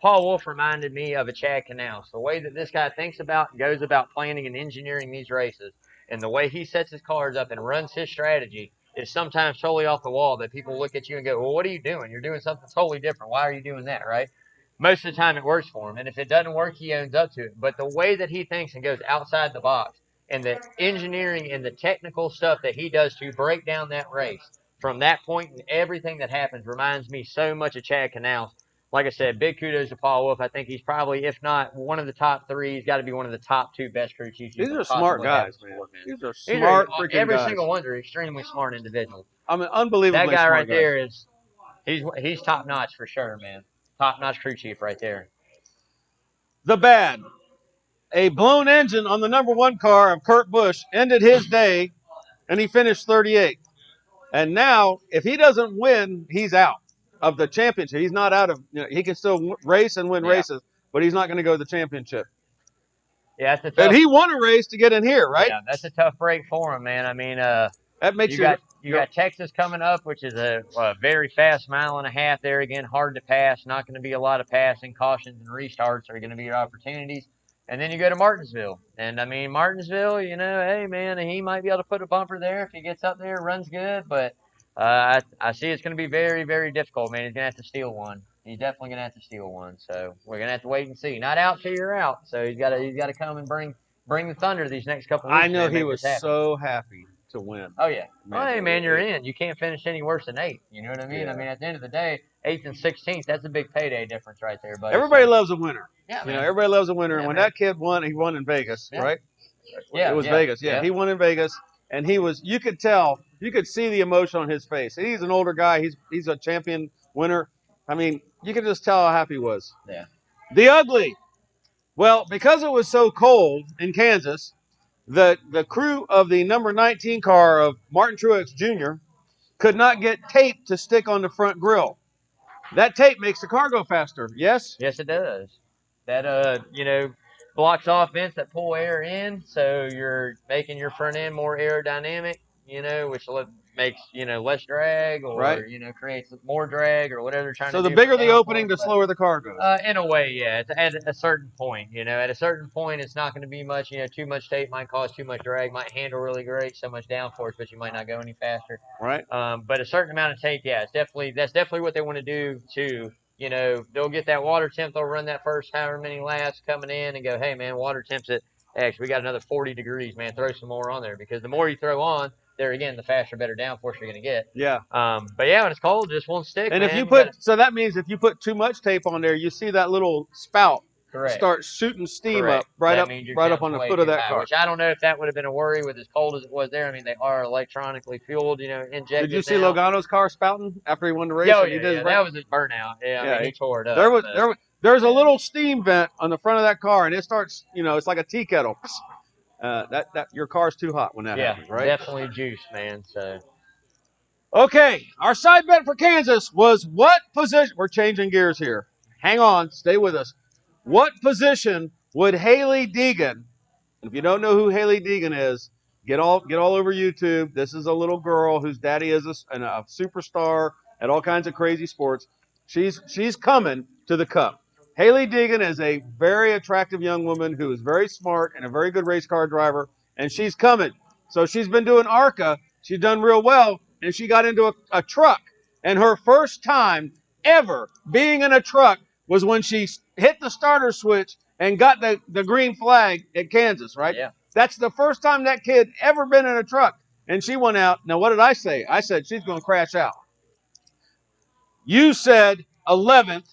Paul Wolf reminded me of a Chad Canals. The way that this guy thinks about and goes about planning and engineering these races, and the way he sets his cars up and runs his strategy is sometimes totally off the wall, that people look at you and go, well, what are you doing? You're doing something totally different. Why are you doing that, right? Most of the time it works for him. And if it doesn't work, he owns up to it. But the way that he thinks and goes outside the box, and the engineering and the technical stuff that he does to break down that race from that point, and everything that happens reminds me so much of Chad Canals. Like I said, big kudos to Paul Wolf. I think he's probably, if not one of the top 3, he's got to be one of the top 2 best crew chiefs. These are smart guys, man. These are smart freaking guys. Every single ones are extremely smart individuals. I mean, unbelievably smart. That guy right guys. there he's top notch for sure, man. Top notch crew chief right there. The bad. A blown engine on the #1 car of Kurt Busch ended his day, and he finished 38th. And now, if he doesn't win, he's out of the championship. He's not out of, he can still race and win races, but he's not going to go to the championship. Yeah, that's a tough. And he won a race to get in here, right? Yeah, that's a tough break for him, man. I mean, that makes you got Texas coming up, which is a very fast 1.5 miles there. Again, hard to pass. Not going to be a lot of passing. Cautions and restarts are going to be your opportunities. And then you go to Martinsville. And, I mean, Martinsville, hey, man, he might be able to put a bumper there if he gets up there, runs good. But I see it's going to be very, very difficult, man. He's going to have to steal one. He's definitely going to have to steal one. So we're going to have to wait and see. Not out till you're out. So he's got to come and bring the thunder these next couple of weeks. I know he was so happy to win. Oh, yeah. Man, hey, man, you're in. You can't finish any worse than 8th. You know what I mean? Yeah. I mean, at the end of the day, 8th and 16th, that's a big payday difference right there, buddy. Everybody loves a winner. Yeah, man. Everybody loves a winner. And when that kid won, he won in Vegas, right? Yeah. It was Vegas. Yeah, he won in Vegas. And you could tell, you could see the emotion on his face. He's an older guy. He's a champion winner. I mean, you could just tell how happy he was. Yeah. The ugly. Well, because it was so cold in Kansas, the crew of the number 19 car of Martin Truex Jr. could not get tape to stick on the front grille. That tape makes the car go faster. Yes? Yes, it does. That, blocks off vents that pull air in, so you're making your front end more aerodynamic, which makes, less drag or, creates more drag or whatever they're trying to do. So the bigger the opening, the slower the car goes. In a way, yeah. At a certain point, at a certain point, it's not going to be much, too much tape might cause too much drag, might handle really great, so much downforce, but you might not go any faster. Right. But a certain amount of tape, yeah, that's definitely what they want to do to, they'll get that water temp, they'll run that first however many laps coming in and go, hey, man, water temp's at X. We got another 40 degrees, man. Throw some more on there, because the more you throw on, there again, the faster, better downforce you're going to get. Yeah. But yeah, when it's cold, it just won't stick. And man. if you put, so that means if you put too much tape on there, you see that little spout start shooting steam Correct. up right that up means your right up temp's on the way foot of too that high, car. which I don't know if that would have been a worry with as cold as it was there. I mean, they are electronically fueled, injected. Did you see now. Logano's car spouting after he won the race? Yeah, and he did his that was a burnout. Yeah, I mean, he tore it up. There's a little steam vent on the front of that car, and it starts, it's like a tea kettle. That your car's too hot when that happens, right? Definitely juice, man. So. Okay, our side bet for Kansas was what position? We're changing gears here. Hang on, stay with us. What position would Haley Deegan? If you don't know who Haley Deegan is, get all over YouTube. This is a little girl whose daddy is a superstar at all kinds of crazy sports. She's coming to the Cup. Haley Deegan is a very attractive young woman who is very smart and a very good race car driver, and she's coming. So she's been doing ARCA. She's done real well, and she got into a truck. And her first time ever being in a truck was when she hit the starter switch and got the green flag at Kansas, right? Yeah. That's the first time that kid ever been in a truck. And she went out. Now, what did I say? I said she's going to crash out. You said 11th.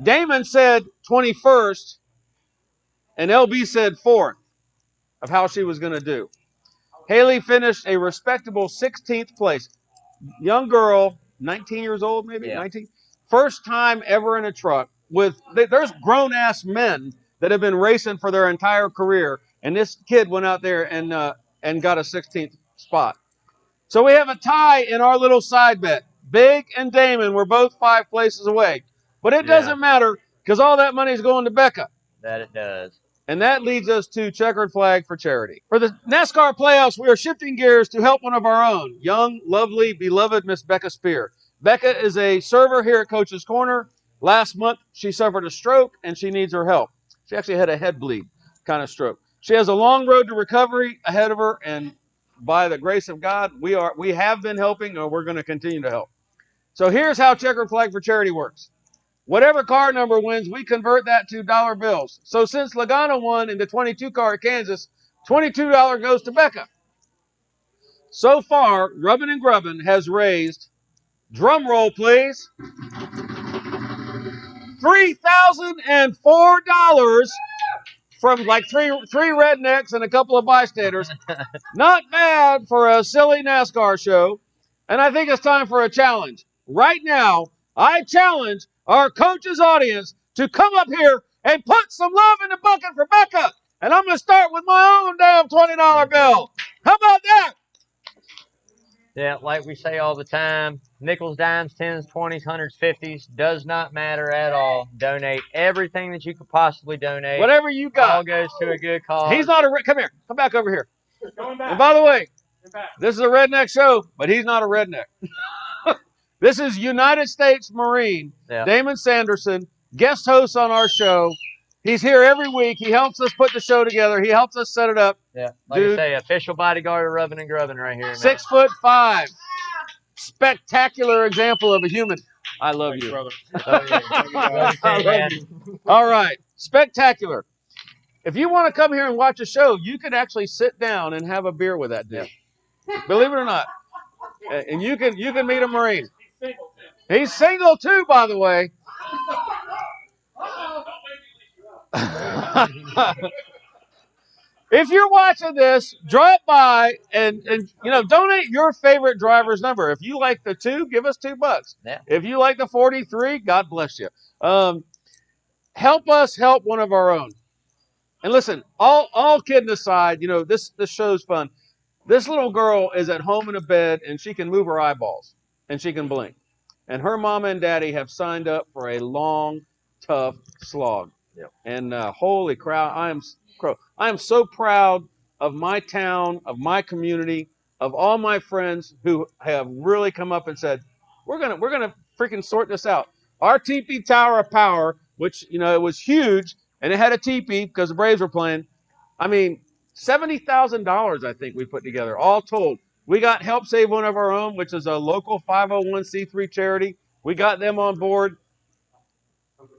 Damon said 21st. And LB said 4th of how she was going to do. Haley finished a respectable 16th place. Young girl, 19 years old maybe, 19. First time ever in a truck. There's grown-ass men that have been racing for their entire career, and this kid went out there and got a 16th spot. So we have a tie in our little side bet. Big and Damon were both 5 places away. But it doesn't matter because all that money is going to Becca. That it does. And that leads us to checkered flag for charity. For the NASCAR playoffs, we are shifting gears to help one of our own, young, lovely, beloved Miss Becca Spear. Becca is a server here at Coach's Corner. Last month, she suffered a stroke, and she needs our help. She actually had a head bleed kind of stroke. She has a long road to recovery ahead of her, and by the grace of God, we have been helping, and we're going to continue to help. So here's how checkered flag for charity works. Whatever car number wins, we convert that to dollar bills. So since Logano won in the 22 car at Kansas, $22 goes to Becca. So far, Rubbin' and Grubbin' has raised, drum roll please, $3,004 from like three rednecks and a couple of bystanders. Not bad for a silly NASCAR show. And I think it's time for a challenge. Right now, I challenge our coach's audience to come up here and put some love in the bucket for Becca. And I'm going to start with my own damn $20 bill. How about that? Yeah, like we say all the time, nickels, dimes, 10s, 20s, 100s, 50s, does not matter at all. Donate everything that you could possibly donate. Whatever you got. All goes to a good cause. He's not come here. Come back over here. And by the way, this is a redneck show, but he's not a redneck. This is United States Marine, Damon Sanderson, guest host on our show. He's here every week. He helps us put the show together. He helps us set it up. Yeah, like I say, official bodyguard of Rubbin' and Grubbin' right here. 6'5". Spectacular example of a human. I love you. Brother. I love you. All right. Spectacular. If you want to come here and watch a show, you can actually sit down and have a beer with that dude. Believe it or not. And you can meet a Marine. He's single too, by the way. If you're watching this, drop by and donate your favorite driver's number. If you like the 2, give us $2. Yeah. If you like the 43, God bless you. Help us help one of our own. And listen, all kidding aside, this show's fun. This little girl is at home in a bed, and she can move her eyeballs, and she can blink. And her mama and daddy have signed up for a long, tough slog. Yep. And holy cow, I am so proud of my town, of my community, of all my friends who have really come up and said, we're gonna freaking sort this out. Our teepee Tower of Power, which it was huge, and it had a teepee because the Braves were playing. I mean, $70,000 I think we put together, all told. We got Help Save One of Our Own, which is a local 501c3 charity. We got them on board.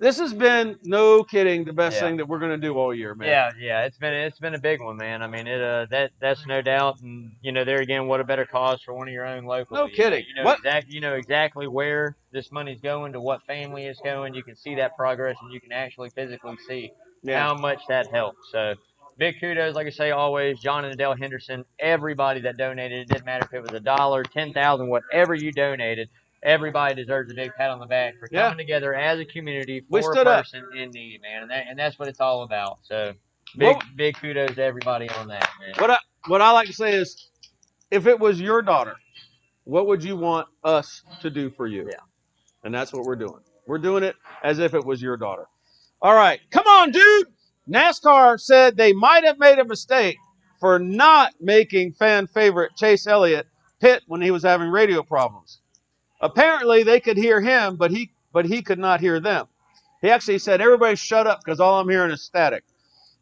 This has been, no kidding, the best Yeah. thing that we're going to do all year, man. Yeah, it's been a big one, man. I mean, that's no doubt, and there again, what a better cause for one of your own No locally. kidding. What? You know exactly where this money's going, to what family it's going. You can see that progress, and you can actually physically see Yeah. how much that helps. So, big kudos, like I say always, John and Adele Henderson, everybody that donated. It didn't matter if it was $1, 10,000, whatever you donated. Everybody deserves a big pat on the back for Yeah. coming together as a community We for a stood up. person in need, man, and that's what it's all about. So What- big kudos to everybody on that, man. What I like to say is, if it was your daughter, what would you want us to do for you? Yeah. And that's what we're doing. We're doing it as if it was your daughter. All right. Come on, dude. NASCAR said they might have made a mistake for not making fan favorite Chase Elliott pit when he was having radio problems. Apparently, they could hear him, but he could not hear them. He actually said, "Everybody shut up because all I'm hearing is static."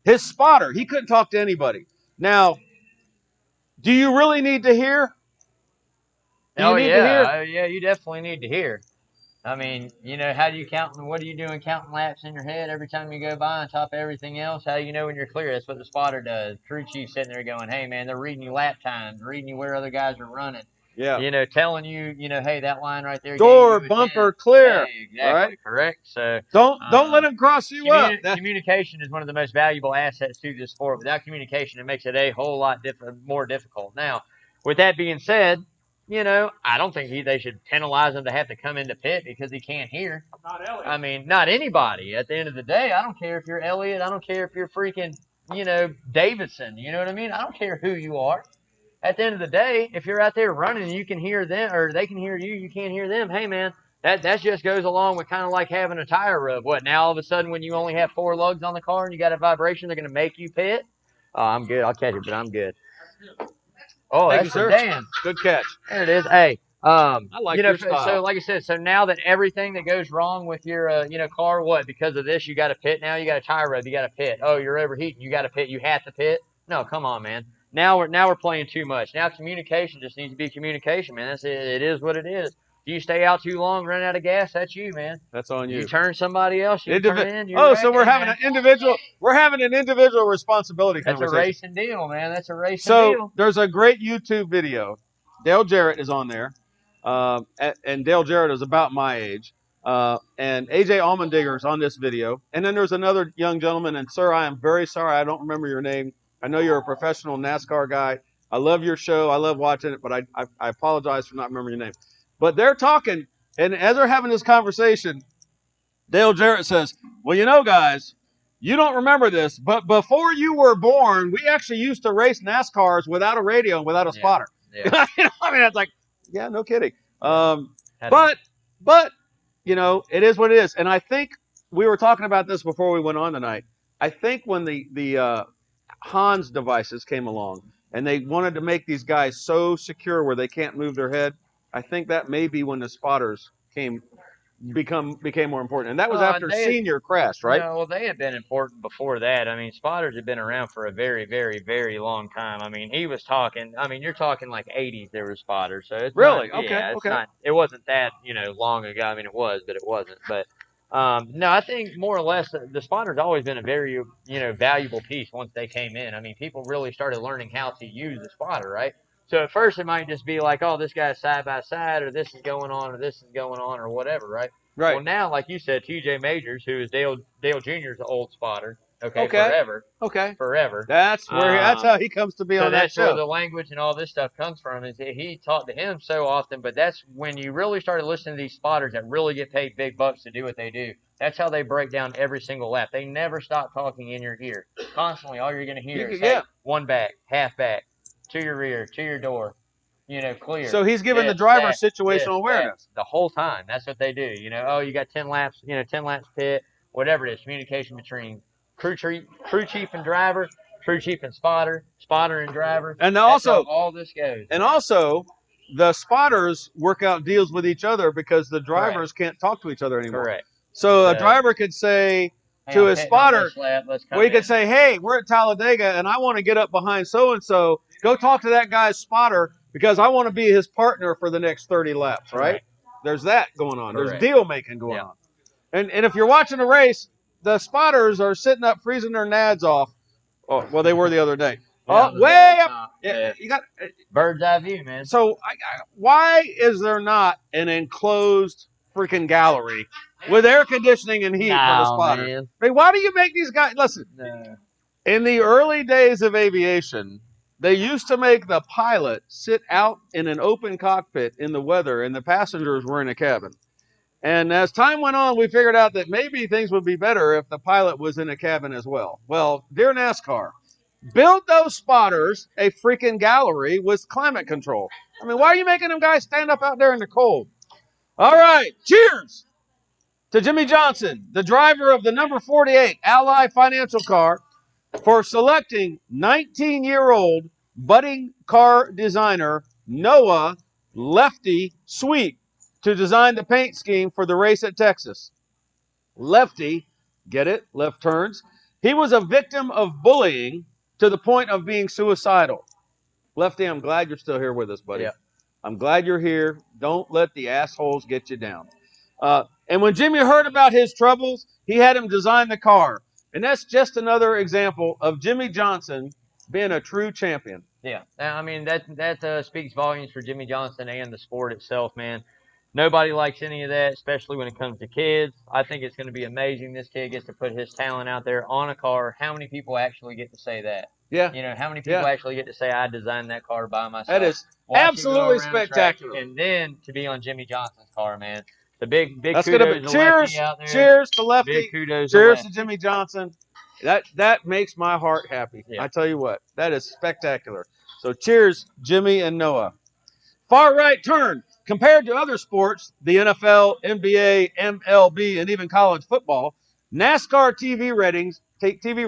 His spotter, he couldn't talk to anybody. Now, do you really need to hear? Do you need to hear? Yeah, you definitely need to hear. I mean, how do you count? What are you doing counting laps in your head every time you go by on top of everything else? How do you know when you're clear? That's what the spotter does. Crew chief sitting there going, hey, man, they're reading you lap times, reading you where other guys are running. Yeah. Telling you, hey, that line right there. Door, bumper, clear. Hey, exactly, right? Correct. So don't let them cross you up. Communication is one of the most valuable assets to this sport. Without communication, it makes it a whole lot more difficult. Now, with that being said, I don't think they should penalize him to have to come into pit because he can't hear. Not Elliott. I mean, not anybody. At the end of the day, I don't care if you're Elliott. I don't care if you're freaking, Davidson. You know what I mean? I don't care who you are. At the end of the day, if you're out there running and you can hear them, or they can hear you, you can't hear them. Hey, man, that just goes along with kind of like having a tire rub. What, now all of a sudden when you only have 4 lugs on the car and you got a vibration, they're going to make you pit? Oh, I'm good. I'll catch it, but I'm good. Oh, Thank that's you, sir. Dan. Good catch. There it is. Hey, I like your style. So like I said, so now that everything that goes wrong with your, car, what, because of this, you got to pit now, you got a tire rub, you got to pit. Oh, you're overheating, you got to pit, you have to pit. No, come on, man. Now we're playing too much. Now communication just needs to be communication, man. That's it. It is what it is. If you stay out too long, run out of gas, that's you, man. That's on you. You turn somebody else, you turn in. So we're having an individual. We're having an individual responsibility conversation. That's a racing deal, man. That's a racing deal. So there's a great YouTube video. Dale Jarrett is on there, and Dale Jarrett is about my age. And AJ Allmendinger is on this video. And then there's another young gentleman. And sir, I am very sorry I don't remember your name. I know you're a professional NASCAR guy. I love your show. I love watching it, but I apologize for not remembering your name. But they're talking, and as they're having this conversation, Dale Jarrett says, well, guys, you don't remember this, but before you were born, we actually used to race NASCARs without a radio and without a spotter. Yeah. I mean, that's like, yeah, no kidding. But it is what it is. And I think we were talking about this before we went on tonight. I think when the Hans devices came along and they wanted to make these guys so secure where they can't move their head, I think that may be when the spotters became more important. And that was after Senior crashed, right? No, well, they had been important before that. I mean, spotters had been around for a very, very, very long time. I mean, he was talking, you're talking like 80s there were spotters. So it's really? Not, okay. Yeah, it's okay. Not, it wasn't that, long ago. I mean, it was, but it wasn't. But no, I think more or less the spotter's always been a very, valuable piece once they came in. I mean, people really started learning how to use the spotter, right? So at first it might just be like, oh, this guy's side by side, or this is going on, or this is going on, or whatever, right? Right. Well, now, like you said, TJ Majors, who is Dale Jr.'s old spotter, forever. Okay. Forever. That's how he comes to be on that show. That's where the language and all this stuff comes from. Is he talked to him so often, but that's when you really started listening to these spotters that really get paid big bucks to do what they do. That's how they break down every single lap. They never stop talking in your ear. Constantly, all you're going to hear is, hey, one back, half back, to your rear, to your door, clear. So he's giving the driver situational awareness. The whole time. That's what they do. Oh, you got 10 laps, 10 laps pit, whatever it is, communication between crew chief and driver, crew chief and spotter and driver. And also, all this goes. And also, the spotters work out deals with each other because the drivers can't talk to each other anymore. Correct. So a driver could say to his spotter, he could say, hey, we're at Talladega, and I want to get up behind so-and-so. Go talk to that guy's spotter because I want to be his partner for the next 30 laps, right? There's that going on. There's deal-making going on. And if you're watching a race, the spotters are sitting up freezing their nads off. Oh, well, they were the other day. Yeah, Oh, way up. top. Yeah, you got bird's eye view, man. So why is there not an enclosed freaking gallery with air conditioning and heat for the spotter? Man. I mean, why do you make these guys listen? No. In the early days of aviation, they used to make the pilot sit out in an open cockpit in the weather, and the passengers were in a cabin. And as time went on, we figured out that maybe things would be better if the pilot was in a cabin as well. Well, dear NASCAR, build those spotters a freaking gallery with climate control. I mean, why are you making them guys stand up out there in the cold? All right, cheers to Jimmy Johnson, the driver of the number 48 Ally Financial car, for selecting 19-year-old budding car designer Noah Lefty Sweet to design the paint scheme for the race at Texas. Lefty, get it? Left turns. He was a victim of bullying to the point of being suicidal. Lefty, I'm glad you're still here with us, buddy. Yeah. I'm glad you're here. Don't let the assholes get you down. And when Jimmy heard about his troubles, he had him design the car. And that's just another example of Jimmy Johnson being a true champion. Yeah, I mean, that speaks volumes for Jimmy Johnson and the sport itself, man. Nobody likes any of that, especially when it comes to kids. I think it's going to be amazing. This kid gets to put his talent out there on a car. How many people actually get to say that? Yeah. You know, how many people actually get to say, I designed that car by myself? That is absolutely spectacular. And then to be on Jimmy Johnson's car, man. The big That's kudos to to Lefty out there. Cheers to Lefty. Big kudos cheers to Jimmy Johnson. That makes my heart happy. Yeah. I tell you what, that is spectacular. So cheers, Jimmy and Noah. Far right turn. Compared to other sports, the NFL, NBA, MLB, and even college football, NASCAR TV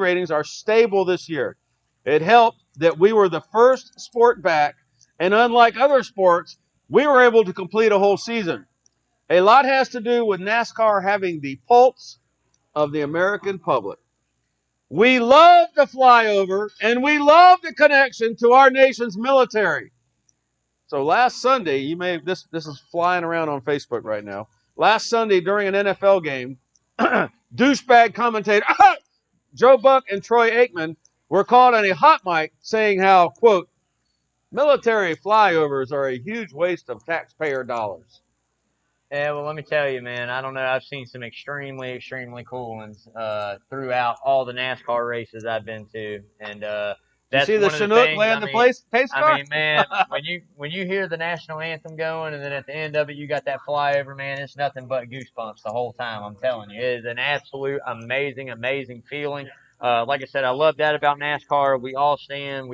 ratings are stable this year. It helped that we were the first sport back, and unlike other sports, we were able to complete a whole season. A lot has to do with NASCAR having the pulse of the American public. We love the flyover, and we love the connection to our nation's military. So last Sunday, this is flying around on Facebook right now. Last Sunday during an NFL game, douchebag commentator Joe Buck and Troy Aikman were caught on a hot mic saying how, quote, military flyovers are a huge waste of taxpayer dollars. Yeah, well, let me tell you, man, I don't know. I've seen some extremely, extremely cool ones throughout all the NASCAR races I've been to. And that's you see the Chinook land the pace car? I mean, man, when you hear the national anthem going, and then at the end of it, you got that flyover, man, it's nothing but goosebumps the whole time. I'm telling you, it is an absolute amazing, amazing feeling. Like I said, I love that about NASCAR. We all stand,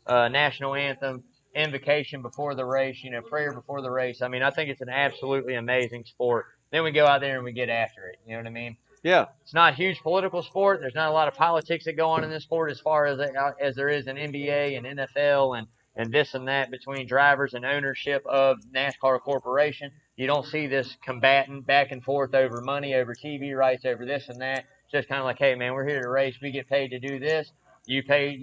national anthem, invocation before the race, prayer before the race. I mean, I think it's an absolutely amazing sport. Then we go out there and we get after it. You know what I mean? Yeah. It's not a huge political sport. There's not a lot of politics that go on in this sport as far as there is in NBA and NFL and this and that between drivers and ownership of NASCAR Corporation. You don't see this combatant back and forth over money, over TV rights, over this and that. It's just kind of like, hey, man, we're here to race. We get paid to do this. You pay,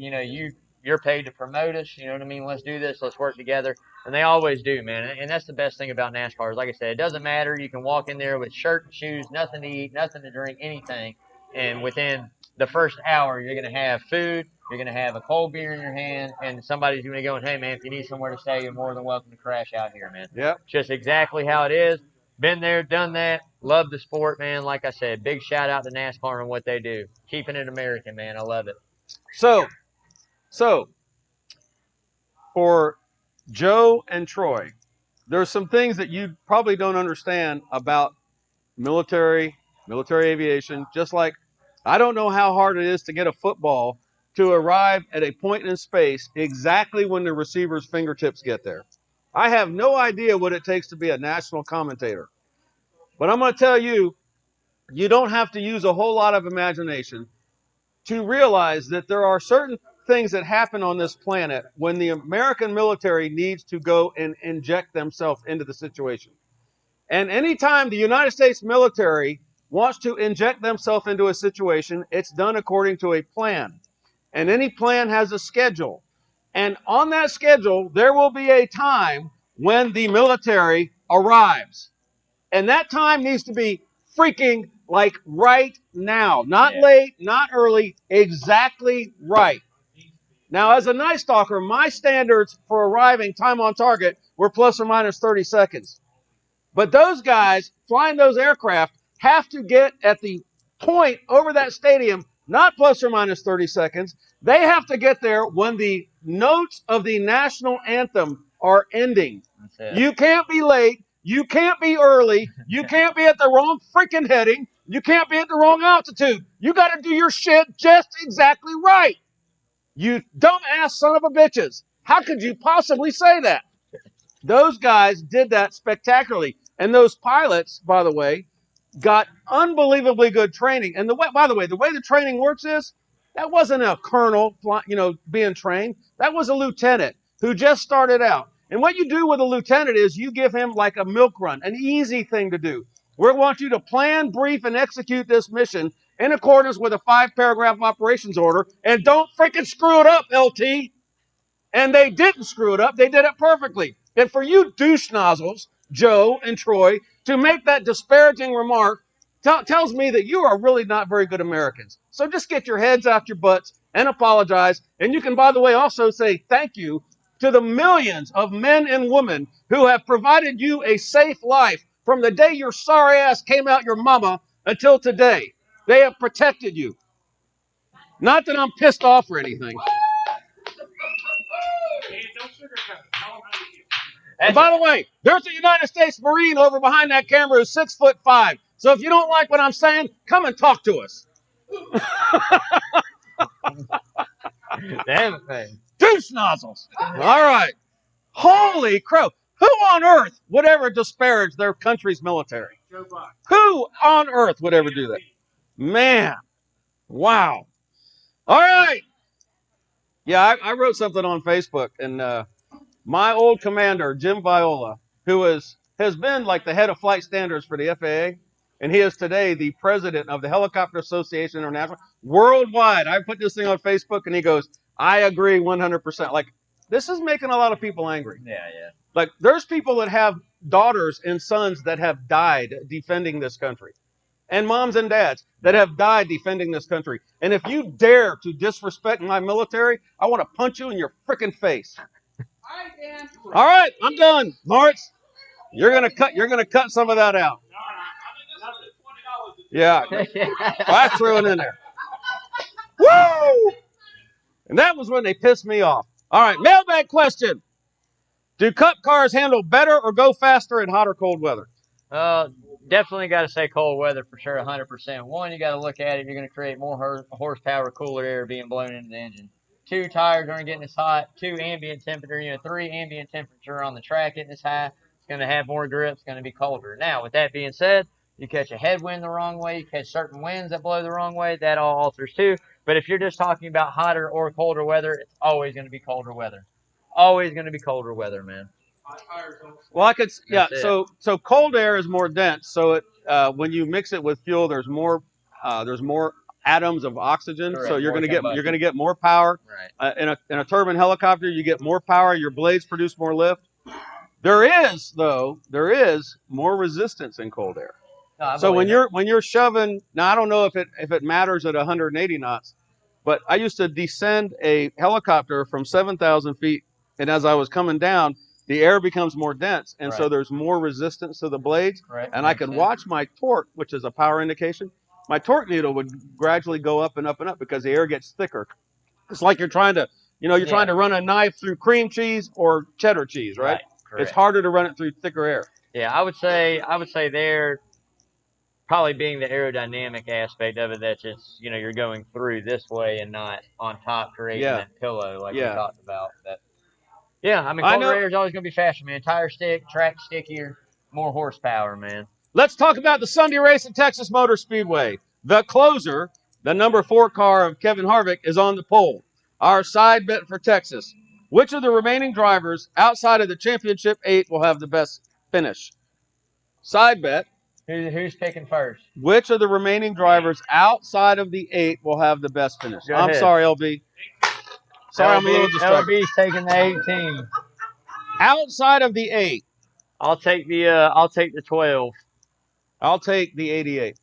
you're paid to promote us. You know what I mean? Let's do this. Let's work together. And they always do, man. And that's the best thing about NASCAR is, like I said, it doesn't matter. You can walk in there with shirt and shoes, nothing to eat, nothing to drink, anything. And within the first hour, you're going to have food. You're going to have a cold beer in your hand. And somebody's going to be going, hey, man, if you need somewhere to stay, you're more than welcome to crash out here, man. Yep. Just exactly how it is. Been there, done that. Love the sport, man. Like I said, big shout out to NASCAR and what they do. Keeping it American, man. I love it. So for Joe and Troy, there's some things that you probably don't understand about military aviation, just like I don't know how hard it is to get a football to arrive at a point in space exactly when the receiver's fingertips get there. I have no idea what it takes to be a national commentator. But I'm going to tell you, you don't have to use a whole lot of imagination to realize that there are certain things that happen on this planet when the American military needs to go and inject themselves into the situation. And anytime the United States military wants to inject themselves into a situation, it's done according to a plan. And any plan has a schedule. And on that schedule, there will be a time when the military arrives. And that time needs to be freaking like right now. Not Yeah. late, not early, exactly right. Now, as a night stalker, my standards for arriving time on target were plus or minus 30 seconds. But those guys flying those aircraft have to get at the point over that stadium, not plus or minus 30 seconds. They have to get there when the notes of the national anthem are ending. That's it. You can't be late. You can't be early. You can't be at the wrong freaking heading. You can't be at the wrong altitude. You got to do your shit just exactly right. You dumbass son of a bitches. How could you possibly say that? Those guys did that spectacularly. And those pilots, by the way, got unbelievably good training. And by the way, the way the training works is that wasn't a colonel, being trained. That was a lieutenant who just started out. And what you do with a lieutenant is you give him like a milk run, an easy thing to do. We want you to plan, brief, and execute this mission in accordance with a 5-paragraph operations order. And don't freaking screw it up, LT. And they didn't screw it up. They did it perfectly. And for you douche nozzles, Joe and Troy, to make that disparaging remark tells me that you are really not very good Americans. So just get your heads out your butts and apologize. And you can, by the way, also say thank you to the millions of men and women who have provided you a safe life from the day your sorry ass came out your mama until today. They have protected you. Not that I'm pissed off or anything. And by the way, there's a United States Marine over behind that camera who's 6'5". So if you don't like what I'm saying, come and talk to us. Damn it, man. Douche nozzles. All right. Holy crow. Who on earth would ever disparage their country's military? Who on earth would ever do that? Man. Wow. All right. Yeah, I wrote something on Facebook, and my old commander, Jim Viola, who has been like the head of flight standards for the FAA, and he is today the president of the Helicopter Association International worldwide. I put this thing on Facebook, and he goes, I agree 100%. Like, this is making a lot of people angry. Yeah, yeah. Like, there's people that have daughters and sons that have died defending this country, and moms and dads that have died defending this country. And if you dare to disrespect my military, I want to punch you in your freaking face. All right, I'm done, Lawrence. You're gonna cut some of that out. Yeah, I threw it in there. Woo! And that was when they pissed me off. All right, mailbag question: do cup cars handle better or go faster in hot or cold weather? Definitely got to say cold weather for sure, 100%. One, you got to look at it. You're going to create more horsepower, cooler air being blown into the engine. 2, tires aren't getting as hot. 2, ambient temperature. 3, ambient temperature on the track getting as high. It's going to have more grip. It's going to be colder. Now, with that being said, you catch a headwind the wrong way. You catch certain winds that blow the wrong way. That all alters too. But if you're just talking about hotter or colder weather, it's always going to be colder weather. Always going to be colder weather, man. Well, I could, yeah. So cold air is more dense. So it when you mix it with fuel, there's more atoms of oxygen. Correct. So you're going to get more power. Right. In a turbine helicopter, you get more power. Your blades produce more lift. There is more resistance in cold air. No, so when you're shoving, now I don't know if it matters at 180 knots, but I used to descend a helicopter from 7,000 feet, and as I was coming down, the air becomes more dense, and so there's more resistance to the blades. Right. And I could watch my torque, which is a power indication. My torque needle would gradually go up and up and up because the air gets thicker. It's like you're trying to run a knife through cream cheese or cheddar cheese, right? It's harder to run it through thicker air. Yeah, I would say there probably being the aerodynamic aspect of it, that just you're going through this way and not on top creating that pillow like we talked about. That. Yeah, I mean, colder air is always going to be faster, man. Tire stick, track stickier, more horsepower, man. Let's talk about the Sunday race at Texas Motor Speedway. The closer, the number 4 car of Kevin Harvick, is on the pole. Our side bet for Texas: which of the remaining drivers outside of the championship 8 will have the best finish? Side bet. Who's picking first? Which of the remaining drivers outside of the 8 will have the best finish? I'm sorry, LB. Sorry, I'm a little distracted. LB's taking the 18. Outside of the 8. I'll take the 12. I'll take the 88.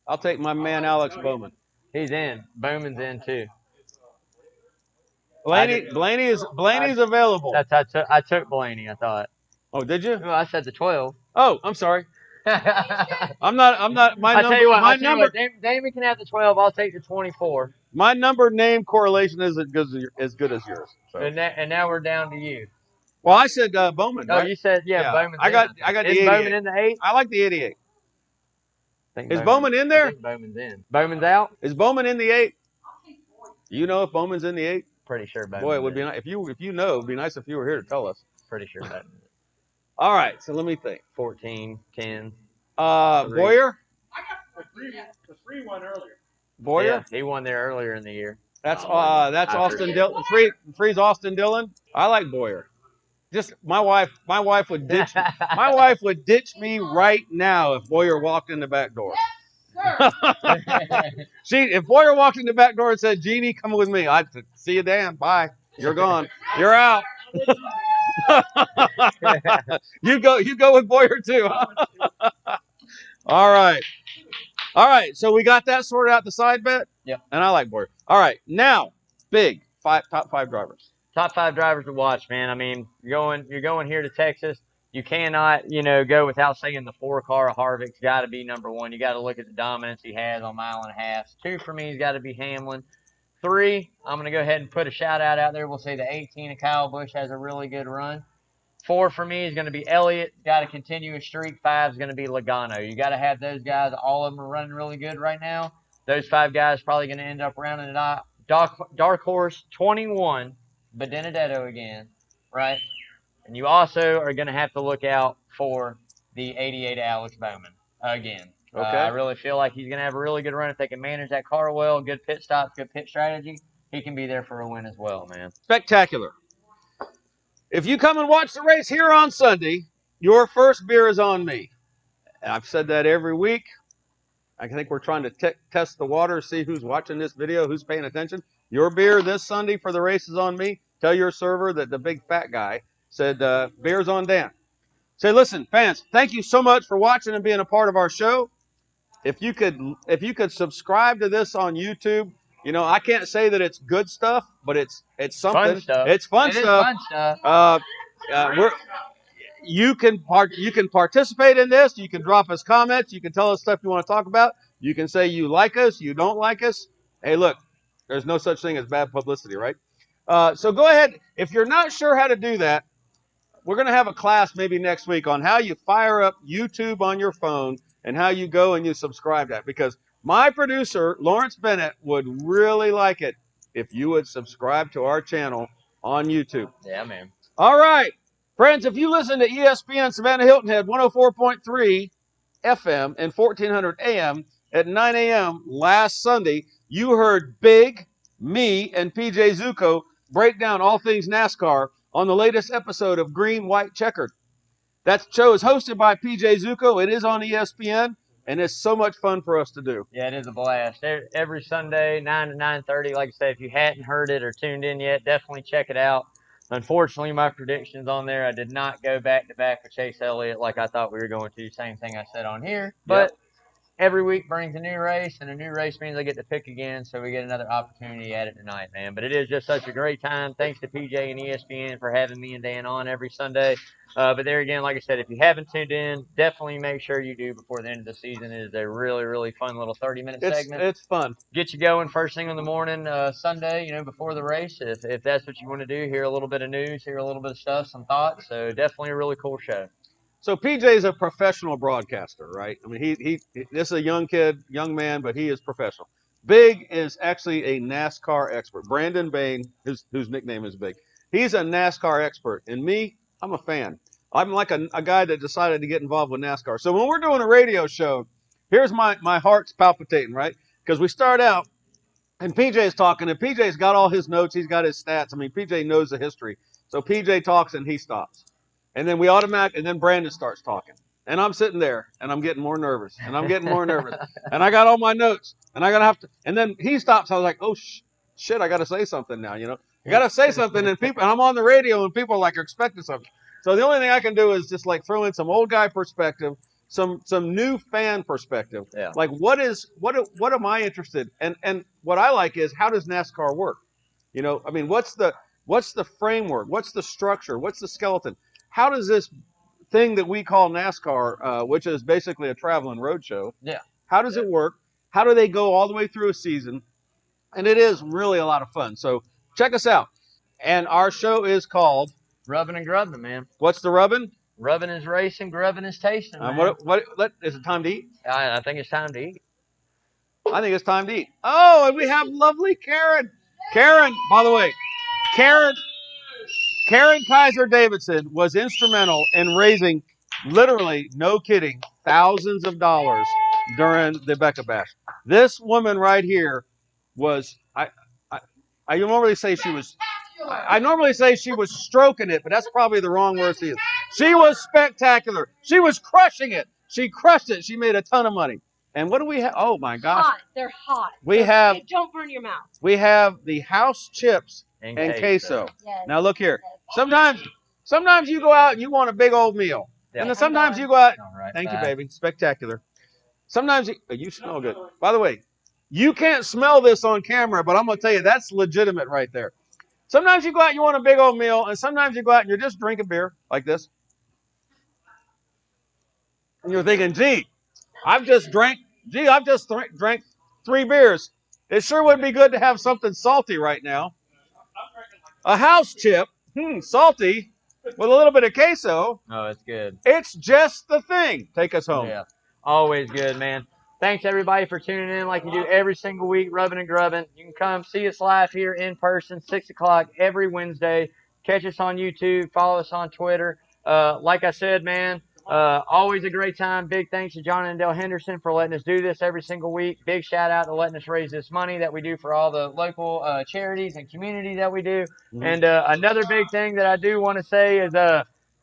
I'll take my man Alex Bowman. He's in. Bowman's in too. Blaney's available. I took Blaney. I thought. Oh, did you? Well, I said the 12. Oh, I'm sorry. I I'm not. tell you what. Damon can have the 12. I'll take the 24. My number name correlation is as good as yours. So. And now we're down to you. Well, I said Bowman. Oh, right? you said Bowman's I got in. the Is 88. Bowman in the 8? I like the 88. Is Bowman in I there? think Bowman's in. Bowman's out? Is Bowman in the 8? You know if Bowman's in the 8? Pretty sure Bowman's Boy, it would be nice if you know. It'd be nice if you were here to tell us. Pretty sure Bowman's in. All right, so let me think. 14, 10. Boyer. I got the three one earlier. Boyer. Yeah, he won there earlier in the year. That's Austin Dillon. Three's Austin Dillon. I like Boyer. Just my wife would ditch my wife would ditch me right now if Boyer walked in the back door. If Boyer walked in the back door and said, "Jeannie, come with me," I'd say, "See you, Dan. Bye. You're gone. You're out." You go with Boyer too. All right. So we got that sorted out. The side bet. Yep. And I like Boyer. All right. Now, top 5 drivers. Top 5 drivers to watch, man. I mean, you're going here to Texas. You cannot, go without saying the 4-car of Harvick's got to be number 1. You got to look at the dominance he has on mile and a half. 2 for me has got to be Hamlin. 3, I'm going to go ahead and put a shout out there. We'll say the 18 of Kyle Busch has a really good run. 4 for me is going to be Elliott. Got to continue his streak. 5 is going to be Logano. You got to have those guys. All of them are running really good right now. Those 5 guys probably going to end up rounding it out. Dark horse 21, Benedetto again, right? And you also are going to have to look out for the 88 Alex Bowman again. Okay. I really feel like he's going to have a really good run if they can manage that car well. Good pit stops, good pit strategy. He can be there for a win as well, man. Spectacular. If you come and watch the race here on Sunday, your first beer is on me. I've said that every week. I think we're trying to test the water, see who's watching this video, who's paying attention. Your beer this Sunday for the race is on me. Tell your server that the big fat guy said beer's on Dan. Say, listen, fans, thank you so much for watching and being a part of our show. If you could subscribe to this on YouTube, I can't say that it's good stuff, but it's something. Fun stuff. It's fun stuff. Fun stuff. You can participate in this. You can drop us comments. You can tell us stuff you want to talk about. You can say you like us, you don't like us. Hey, look, there's no such thing as bad publicity, right? So go ahead. If you're not sure how to do that, we're going to have a class maybe next week on how you fire up YouTube on your phone and how you go and you subscribe to that. Because my producer, Lawrence Bennett, would really like it if you would subscribe to our channel on YouTube. Yeah, man. All right. Friends, if you listen to ESPN Savannah Hilton Head 104.3 FM and 1400 AM at 9 a.m. last Sunday, you heard Big, me, and PJ Zuko break down all things NASCAR on the latest episode of Green, White, Checkered. That show is hosted by PJ Zuko. It is on ESPN, and it's so much fun for us to do. Yeah, it is a blast. Every Sunday, 9 to 9:30. Like I said, if you hadn't heard it or tuned in yet, definitely check it out. Unfortunately, my predictions on there, I did not go back-to-back with Chase Elliott like I thought we were going to. Same thing I said on here. But every week brings a new race, and a new race means I get to pick again, so we get another opportunity at it tonight, man. But it is just such a great time. Thanks to PJ and ESPN for having me and Dan on every Sunday. But there again, like I said, if you haven't tuned in, definitely make sure you do before the end of the season. It is a really, really fun little 30-minute segment. It's fun. Get you going first thing in the morning, Sunday, before the race. If that's what you want to do, hear a little bit of news, hear a little bit of stuff, some thoughts. So definitely a really cool show. So PJ is a professional broadcaster, right? I mean, this is a young man, but he is professional. Big is actually a NASCAR expert. Brandon Bain, whose nickname is Big, he's a NASCAR expert. And me, I'm a fan. I'm like a guy that decided to get involved with NASCAR. So when we're doing a radio show, here's my heart's palpitating, right? Because we start out, and PJ's talking, and PJ's got all his notes. He's got his stats. I mean, PJ knows the history. So PJ talks, and he stops. And then and then Brandon starts talking. And I'm sitting there, and I'm getting more nervous, and I'm getting more nervous. And I got all my notes, and and then he stops. I was like, oh, shit, I got to say something now, I got to say something, and I'm on the radio, and people are like expecting something. So the only thing I can do is just like throw in some old guy perspective, some new fan perspective. Yeah. Like what am I interested in? And what I like is how does NASCAR work? You know, I mean, what's the framework? What's the structure? What's the skeleton? How does this thing that we call NASCAR, which is basically a traveling road show, Yeah. how does it work? How do they go all the way through a season? And it is really a lot of fun. So check us out. And our show is called Rubbing and grubbing, man. What's the Rubbin'? Rubbing is racing, grubbing is tasting, man. What is it time to eat? I think it's time to eat. I think it's time to eat. Oh, and we have lovely Karen. Karen, by the way, Karen Kaiser Davidson was instrumental in raising, literally, no kidding, thousands of dollars during the Becca Bash. This woman right here was, I normally say she was, I normally say she was stroking it, but that's probably the wrong word to use. She was spectacular. She was crushing it. She crushed it. She made a ton of money. And what do we have? Oh my gosh. Hot. They're hot. Don't burn your mouth. We have the house chips and queso. Yes. Now look here. Sometimes you go out and you want a big old meal. Yeah. And then sometimes you go out. All right, Thank you, baby. Spectacular. Sometimes you smell good. By the way, you can't smell this on camera, but I'm going to tell you, that's legitimate right there. Sometimes you go out and you want a big old meal, and sometimes you go out and you're just drinking beer like this. And you're thinking, gee, I've just drank 3 beers. It sure would be good to have something salty right now. A house chip, salty, with a little bit of queso. Oh, it's good. It's just the thing. Take us home. Yeah, always good, man. Thanks, everybody, for tuning in like you do every single week, Rubbing and Grubbing. You can come see us live here in person, 6 o'clock every Wednesday. Catch us on YouTube. Follow us on Twitter. Like I said, man, always a great time. Big thanks to John and Dale Henderson for letting us do this every single week. Big shout out to letting us raise this money that we do for all the local charities and community that we do. Mhm. And another big thing that I do want to say is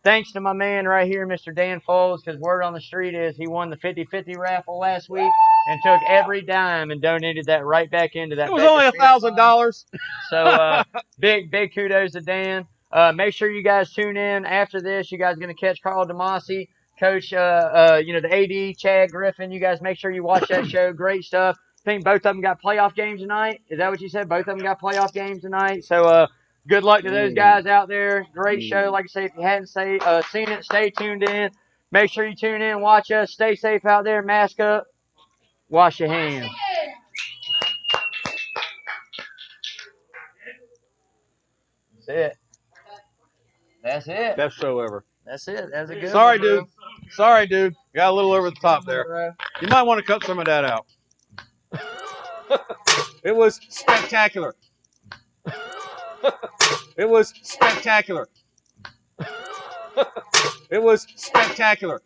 thanks to my man right here, Mr. Dan Foulds, because word on the street is he won the 50-50 raffle last week and took every dime and donated that right back into that. It was only $1,000. So big kudos to Dan. Make sure you guys tune in after this. You guys are going to catch Carl DeMasi, Coach, the AD, Chad Griffin. You guys make sure you watch that show. Great stuff. I think both of them got playoff games tonight. Is that what you said? Both of them got playoff games tonight. So good luck to those guys out there. Great show. Like I say, if you hadn't seen it, stay tuned in. Make sure you tune in, watch us. Stay safe out there. Mask up. Wash your hands. That's it. That's it. Best show ever. That's it. That's a good Sorry, one, bro. dude. Sorry, dude. Got a little over the top there. Bro. You might want to cut some of that out. It was spectacular. It was spectacular. It was spectacular.